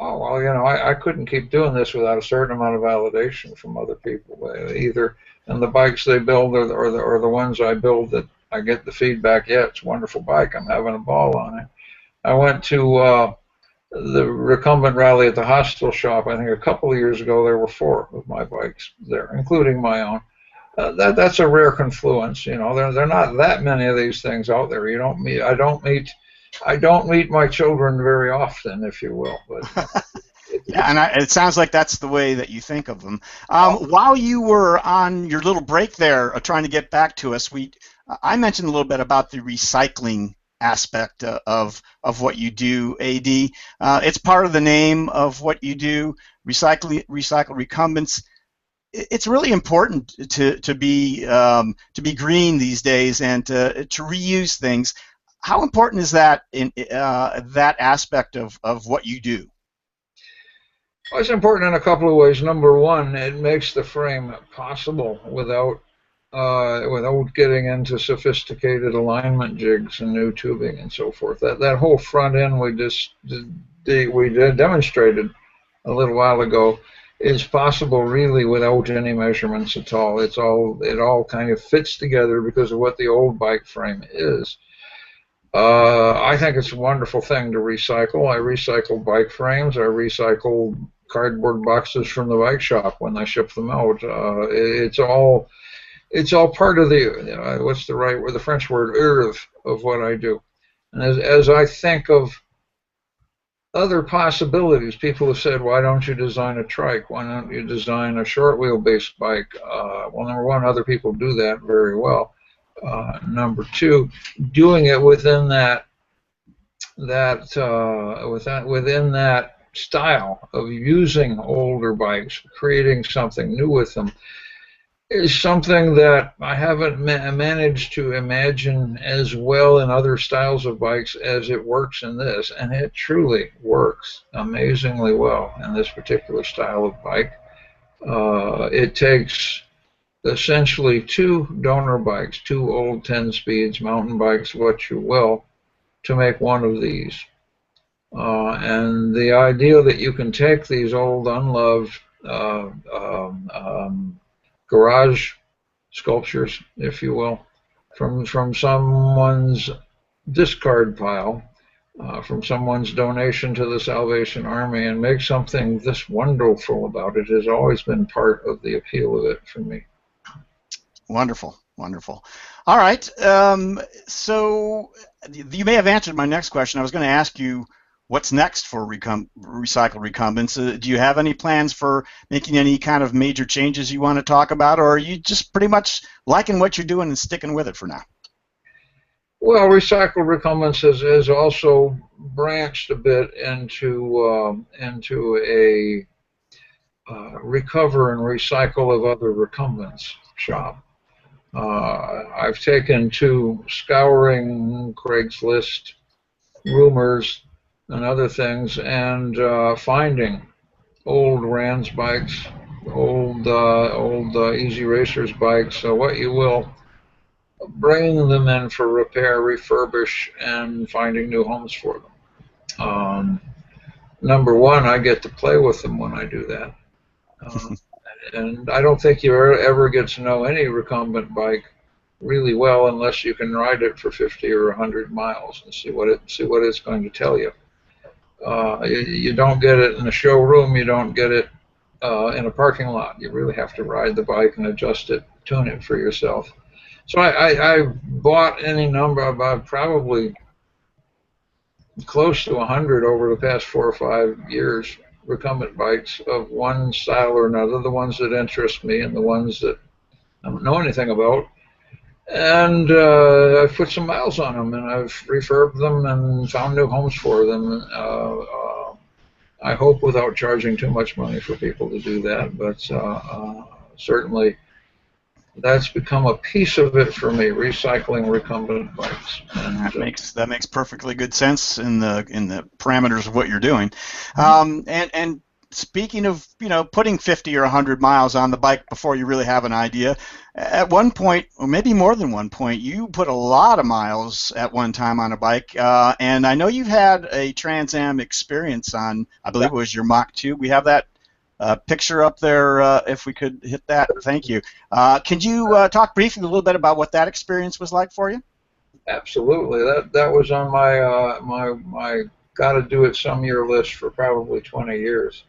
oh, well, you know, I couldn't keep doing this without a certain amount of validation from other people, either in the bikes they build or the ones I build, that I get the feedback, yeah, it's a wonderful bike, I'm having a ball on it. I went to the recumbent rally at the hostel shop. I think a couple of years ago there were 4 of my bikes there, including my own. That's a rare confluence. You know, there are not that many of these things out there. You don't meet. I don't meet my children very often, if you will. But yeah, and it sounds like that's the way that you think of them. While you were on your little break there, trying to get back to us, I mentioned a little bit about the recycling aspect of what you do, AD. It's part of the name of what you do, Recycled Recumbents. It's really important to be green these days and to reuse things. How important is that in that aspect of what you do? Well, it's important in a couple of ways. Number one, it makes the frame possible without getting into sophisticated alignment jigs and new tubing and so forth. That whole front end we demonstrated a little while ago is possible really without any measurements at all. It all kind of fits together because of what the old bike frame is. I think it's a wonderful thing to recycle. I recycle bike frames. I recycle cardboard boxes from the bike shop when I ship them out. It's all part of the what's the right word? The French word oeuvre of what I do. And as I think of other possibilities, people have said, why don't you design a trike? Why don't you design a short wheelbase bike? Well, number one, other people do that very well. Number two, doing it within that style of using older bikes, creating something new with them, is something that I haven't managed to imagine as well in other styles of bikes as it works in this, and it truly works amazingly well in this particular style of bike. It takes essentially 2 donor bikes, 2 old 10 speeds mountain bikes, what you will, to make one of these. And the idea that you can take these old unloved garage sculptures, if you will, from someone's discard pile, from someone's donation to the Salvation Army, and make something this wonderful about it has always been part of the appeal of it for me. Wonderful, wonderful. All right, so you may have answered my next question. I was going to ask you what's next for Recycled Recumbents. Do you have any plans for making any kind of major changes you want to talk about, or are you just pretty much liking what you're doing and sticking with it for now? Well, Recycled Recumbents has also branched a bit into a recover and recycle of other recumbents shop. I've taken to scouring Craigslist, rumors, and other things, and finding old Rans bikes, old Easy Racers bikes, so what you will, bringing them in for repair, refurbish, and finding new homes for them. Number one, I get to play with them when I do that. And I don't think you ever get to know any recumbent bike really well unless you can ride it for 50 or 100 miles and see what it's going to tell you. You don't get it in a showroom. You don't get it in a parking lot. You really have to ride the bike and adjust it, tune it for yourself. So I bought any number, about probably close to 100 over the past 4 or 5 years, recumbent bikes of one style or another, the ones that interest me and the ones that I don't know anything about. And I've put some miles on them, and I've refurbed them and found new homes for them. I hope without charging too much money for people to do that, but certainly that's become a piece of it for me, recycling recumbent bikes. And that makes perfectly good sense in the parameters of what you're doing. And speaking of, putting 50 or 100 miles on the bike before you really have an idea, at one point, or maybe more than one point, you put a lot of miles at one time on a bike, and I know you've had a Trans Am experience on, I believe it was your Mach 2. We have that picture up there, if we could hit that. Thank you. Can you talk briefly a little bit about what that experience was like for you? Absolutely. That was on my my got to do it some year list for probably 20 years.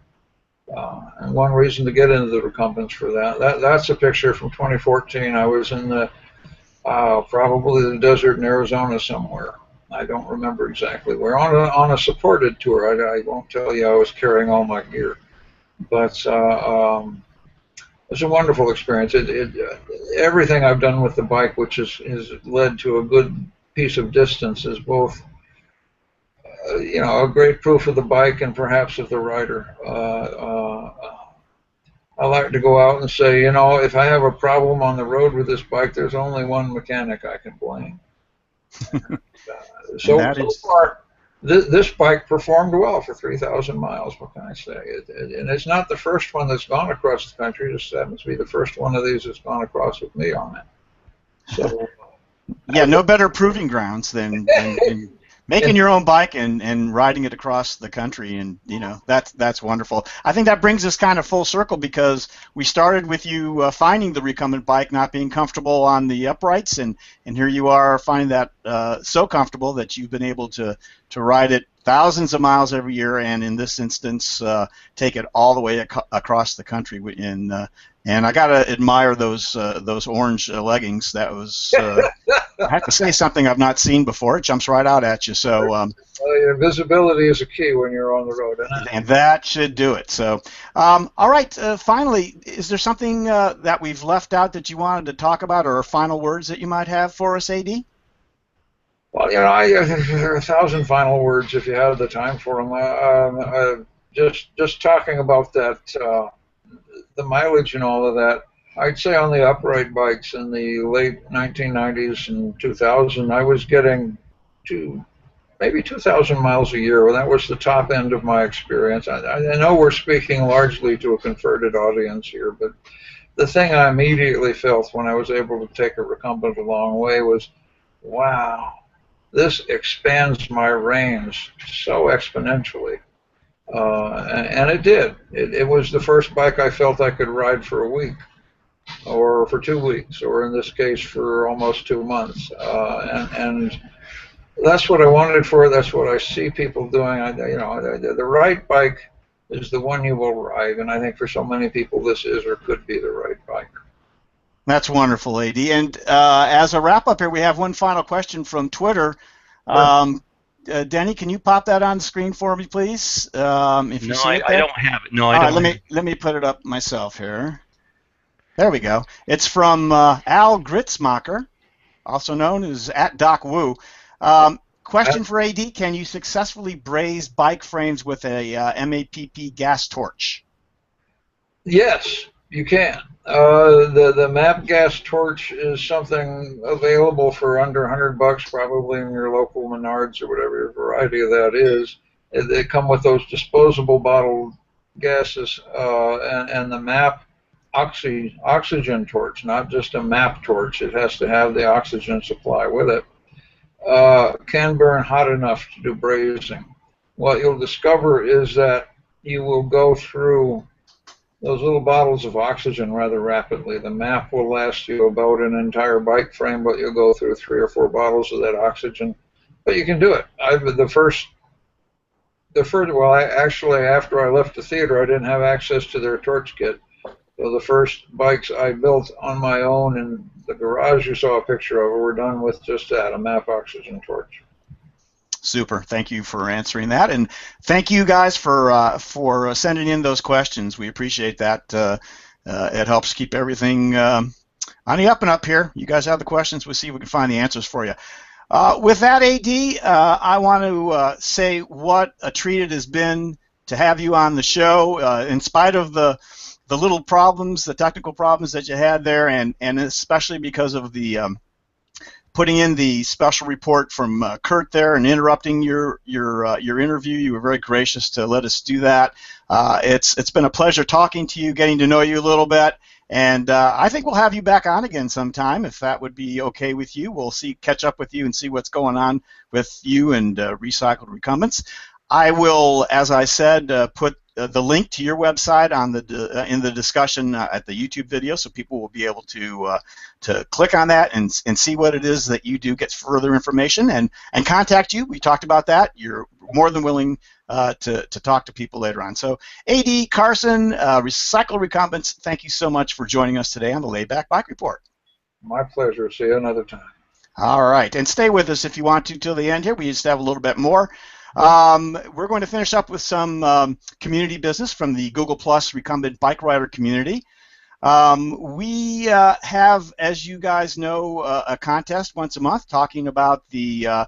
And one reason to get into the recumbents for that's a picture from 2014. I was in the probably the desert in Arizona somewhere. I don't remember exactly where. On a supported tour. I won't tell you I was carrying all my gear, but it was a wonderful experience. Everything I've done with the bike, which has led to a good piece of distance, is both a great proof of the bike and perhaps of the rider. I like to go out and say, if I have a problem on the road with this bike, there's only one mechanic I can blame. So far, this bike performed well for 3,000 miles. What can I say? And it's not the first one that's gone across the country. It just happens to be the first one of these that's gone across with me on it. So, yeah, no better proving grounds than making your own bike and riding it across the country, and that's wonderful. I think that brings us kind of full circle, because we started with you finding the recumbent bike not being comfortable on the uprights, and here you are finding that so comfortable that you've been able to ride it thousands of miles every year, and in this instance take it all the way across the country. And I gotta admire those orange leggings. That was I have to say something I've not seen before. It jumps right out at you. So your visibility is a key when you're on the road, isn't it? And that should do it. So all right. Finally, is there something that we've left out that you wanted to talk about, or final words that you might have for us, AD? Well, there are 1,000 final words if you have the time for them. Just talking about that, the mileage and all of that. I'd say on the upright bikes in the late 1990s and 2000, I was getting maybe 2,000 miles a year. Well, that was the top end of my experience. I know we're speaking largely to a converted audience here, but the thing I immediately felt when I was able to take a recumbent a long way was, wow, this expands my range so exponentially. And it did. It was the first bike I felt I could ride for a week, or for 2 weeks, or in this case for almost 2 months. And that's what I wanted for it. That's what I see people doing. The right bike is the one you will ride, and I think for so many people this is or could be the right bike. That's wonderful, AD. And as a wrap-up here, we have one final question from Twitter. Denny, can you pop that on the screen for me, please? If you see it there? I don't have it. No, I don't. Let me put it up myself here. There we go. It's from Al Gritzmacher, also known as @DocWoo. Question for AD: can you successfully braze bike frames with a MAPP gas torch? Yes, you can. The MAPP gas torch is something available for under $100, probably in your local Menards or whatever your variety of that is. They come with those disposable bottled gases, and the MAPP oxygen torch, not just a MAPP torch. It has to have the oxygen supply with it. Can burn hot enough to do brazing. What you'll discover is that you will go through those little bottles of oxygen rather rapidly. The MAPP will last you about an entire bike frame, but you'll go through 3 or 4 bottles of that oxygen. But you can do it. Actually, after I left the theater, I didn't have access to their torch kit. So the first bikes I built on my own in the garage you saw a picture of were done with just that, a MAPP oxygen torch. Super. Thank you for answering that, and thank you guys for sending in those questions. We appreciate that. It helps keep everything on the up and up here. You guys have the questions. We'll see if we can find the answers for you. With that, AD, I want to say what a treat it has been to have you on the show, in spite of the little problems, the technical problems that you had there, and especially because of the putting in the special report from Kurt there and interrupting your interview. You were very gracious to let us do that. It's been a pleasure talking to you, getting to know you a little bit, and I think we'll have you back on again sometime if that would be okay with you. We'll catch up with you and see what's going on with you and Recycled Recumbents. I will, as I said, put the link to your website on in the discussion at the YouTube video, so people will be able to click on that and see what it is that you do, get further information, and contact you. We talked about that. You're more than willing to talk to people later on. So, AD, Carson, Recycle Recumbents, thank you so much for joining us today on the Laidback Bike Report. My pleasure. See you another time. All right, and stay with us if you want to till the end here. We just have a little bit more. We're going to finish up with some community business from the Google Plus Recumbent Bike Rider community. We have, as you guys know, a contest once a month talking about the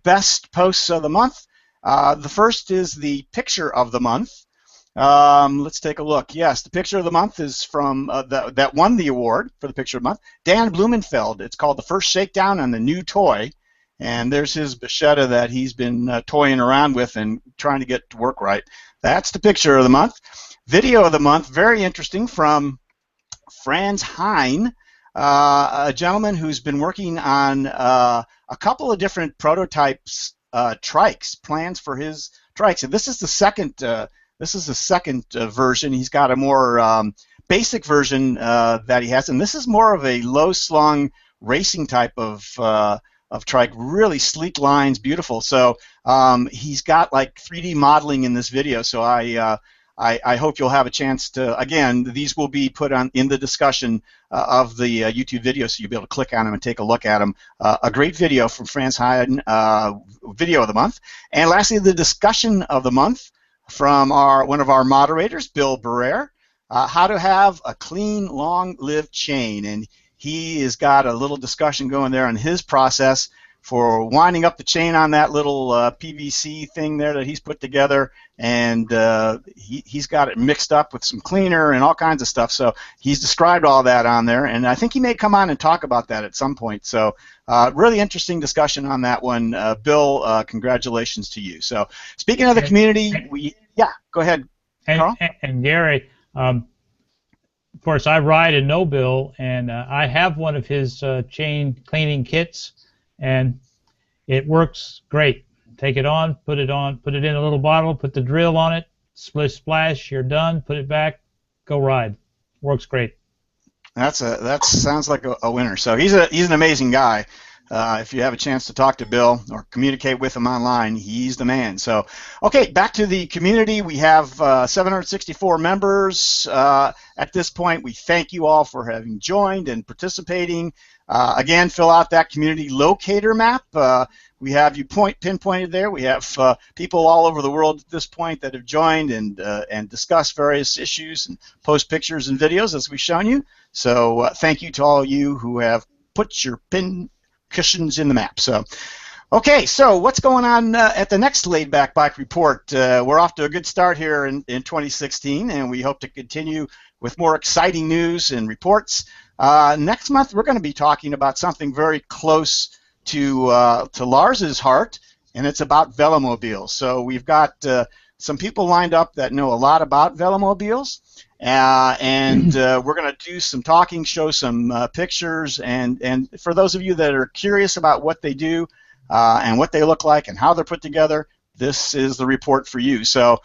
best posts of the month. The first is the picture of the month. Let's take a look. Yes, the picture of the month is from that won the award for the picture of the month, Dan Blumenfeld. It's called The First Shakedown on the New Toy. And there's his Bachetta that he's been toying around with and trying to get to work right. That's the picture of the month. Video of the month, very interesting, from Franz Hein, a gentleman who's been working on a couple of different prototypes, trikes, plans for his trikes. And this is the second. Version. He's got a more basic version that he has, and this is more of a low-slung racing type of trike, really sleek lines, beautiful. So he's got like 3D modeling in this video. So I hope you'll have a chance to. Again, these will be put on in the discussion of the YouTube video, so you'll be able to click on them and take a look at them. A great video from Franz Hayden, video of the month. And lastly, the discussion of the month from one of our moderators, Bill Barrere, how to have a clean, long-lived chain. And he has got a little discussion going there on his process for winding up the chain on that little PVC thing there that he's put together, and he's got it mixed up with some cleaner and all kinds of stuff. So he's described all that on there, and I think he may come on and talk about that at some point. So really interesting discussion on that one. Bill, congratulations to you. So speaking of the community, go ahead, Carl. And Gary, of course, I ride a No Bill, and I have one of his chain cleaning kits, and it works great. Take it on, put it in a little bottle, put the drill on it, splish splash, you're done, put it back, go ride. Works great. That sounds like a winner. So he's an amazing guy. If you have a chance to talk to Bill or communicate with him online, he's the man. So, okay, back to the community. We have 764 members at this point. We thank you all for having joined and participating. Again, fill out that community locator map. We have you pinpointed there. We have people all over the world at this point that have joined and discussed various issues and post pictures and videos as we've shown you. So thank you to all of you who have put your pin cushions in the map. So, okay, so what's going on at the next Laidback Bike Report? We're off to a good start here in 2016, and we hope to continue with more exciting news and reports. Next month, we're going to be talking about something very close to Lars's heart, and it's about velomobiles. So we've got some people lined up that know a lot about velomobiles, and we're going to do some talking, show some pictures, and for those of you that are curious about what they do and what they look like and how they're put together, this is the report for you. So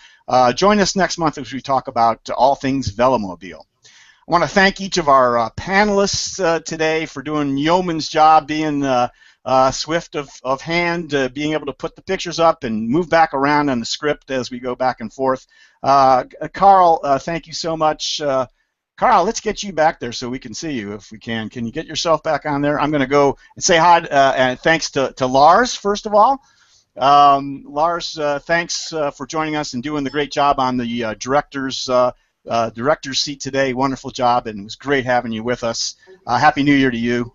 join us next month as we talk about all things velomobile. I want to thank each of our panelists today for doing yeoman's job, being swift of hand, being able to put the pictures up and move back around on the script as we go back and forth. Carl, thank you so much. Carl, let's get you back there so we can see you if we can. Can you get yourself back on there? I'm going to go and say hi, and thanks to Lars, first of all. Lars, thanks for joining us and doing the great job on the director's seat today. Wonderful job, and it was great having you with us. Happy New Year to you.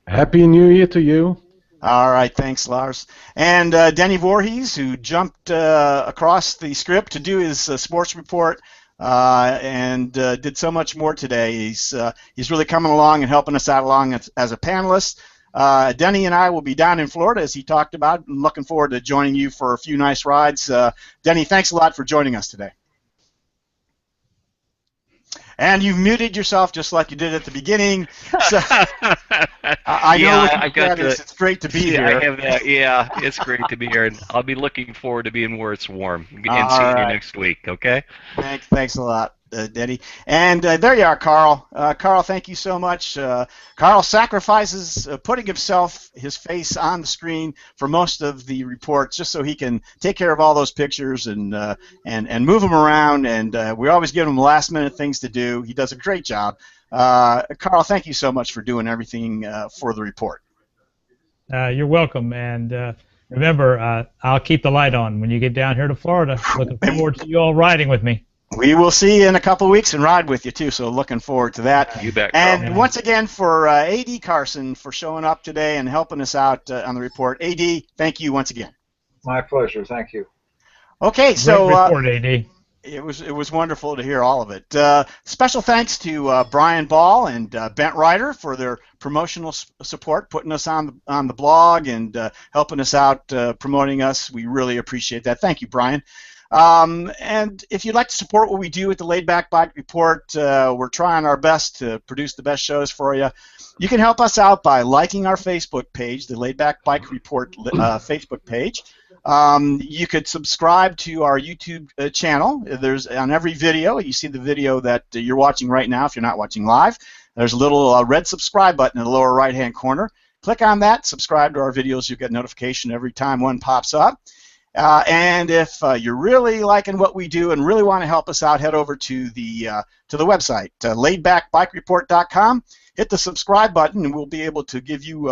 Happy New Year to you. All right, thanks, Lars. And Denny Voorhees, who jumped across the script to do his sports report and did so much more today. He's really coming along and helping us out along as a panelist. Denny and I will be down in Florida, as he talked about. I'm looking forward to joining you for a few nice rides. Denny, thanks a lot for joining us today. And you've muted yourself just like you did at the beginning. So, I know what I've got that is. It's great to be here. I have that. Yeah, it's great to be here, and I'll be looking forward to being where it's warm and seeing you next week. Okay. Thanks a lot, Denny. And there you are, Carl. Carl, thank you so much. Carl sacrifices putting his face on the screen for most of the reports, just so he can take care of all those pictures and move them around. And we always give him last-minute things to do. He does a great job. Carl, thank you so much for doing everything for the report. You're welcome. And remember, I'll keep the light on when you get down here to Florida. Looking forward to you all riding with me. We will see you in a couple of weeks and ride with you, too, so looking forward to that. You bet, Carl. And once again, for A.D. Carson for showing up today and helping us out on the report. A.D., thank you once again. My pleasure. Thank you. Okay, so great report, A.D. It was wonderful to hear all of it. Special thanks to Brian Ball and Bent Ryder for their promotional support, putting us on the blog and helping us out, promoting us. We really appreciate that. Thank you, Brian. And if you'd like to support what we do at the Laidback Bike Report, we're trying our best to produce the best shows for you. You can help us out by liking our Facebook page, the Laidback Bike Report Facebook page. You could subscribe to our YouTube channel. There's on every video, you see the video that you're watching right now if you're not watching live. There's a little red subscribe button in the lower right-hand corner. Click on that, subscribe to our videos. You'll get notification every time one pops up. And if you're really liking what we do and really want to help us out, head over to the website, laidbackbikereport.com. Hit the subscribe button, and we'll be able to give you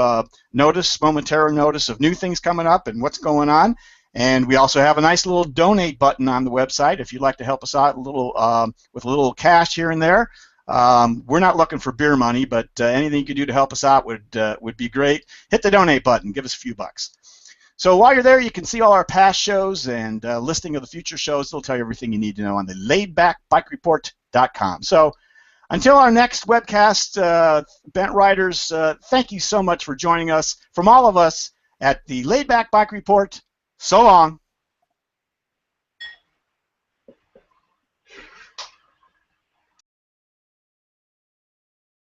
momentary notice of new things coming up and what's going on. And we also have a nice little donate button on the website if you'd like to help us out with a little cash here and there. We're not looking for beer money, but anything you could do to help us out would be great. Hit the donate button. Give us a few bucks. So while you're there, you can see all our past shows and listing of the future shows. They'll tell you everything you need to know on the laidbackbikereport.com. So until our next webcast, Bent Riders, thank you so much for joining us. From all of us at the Laidback Bike Report, so long.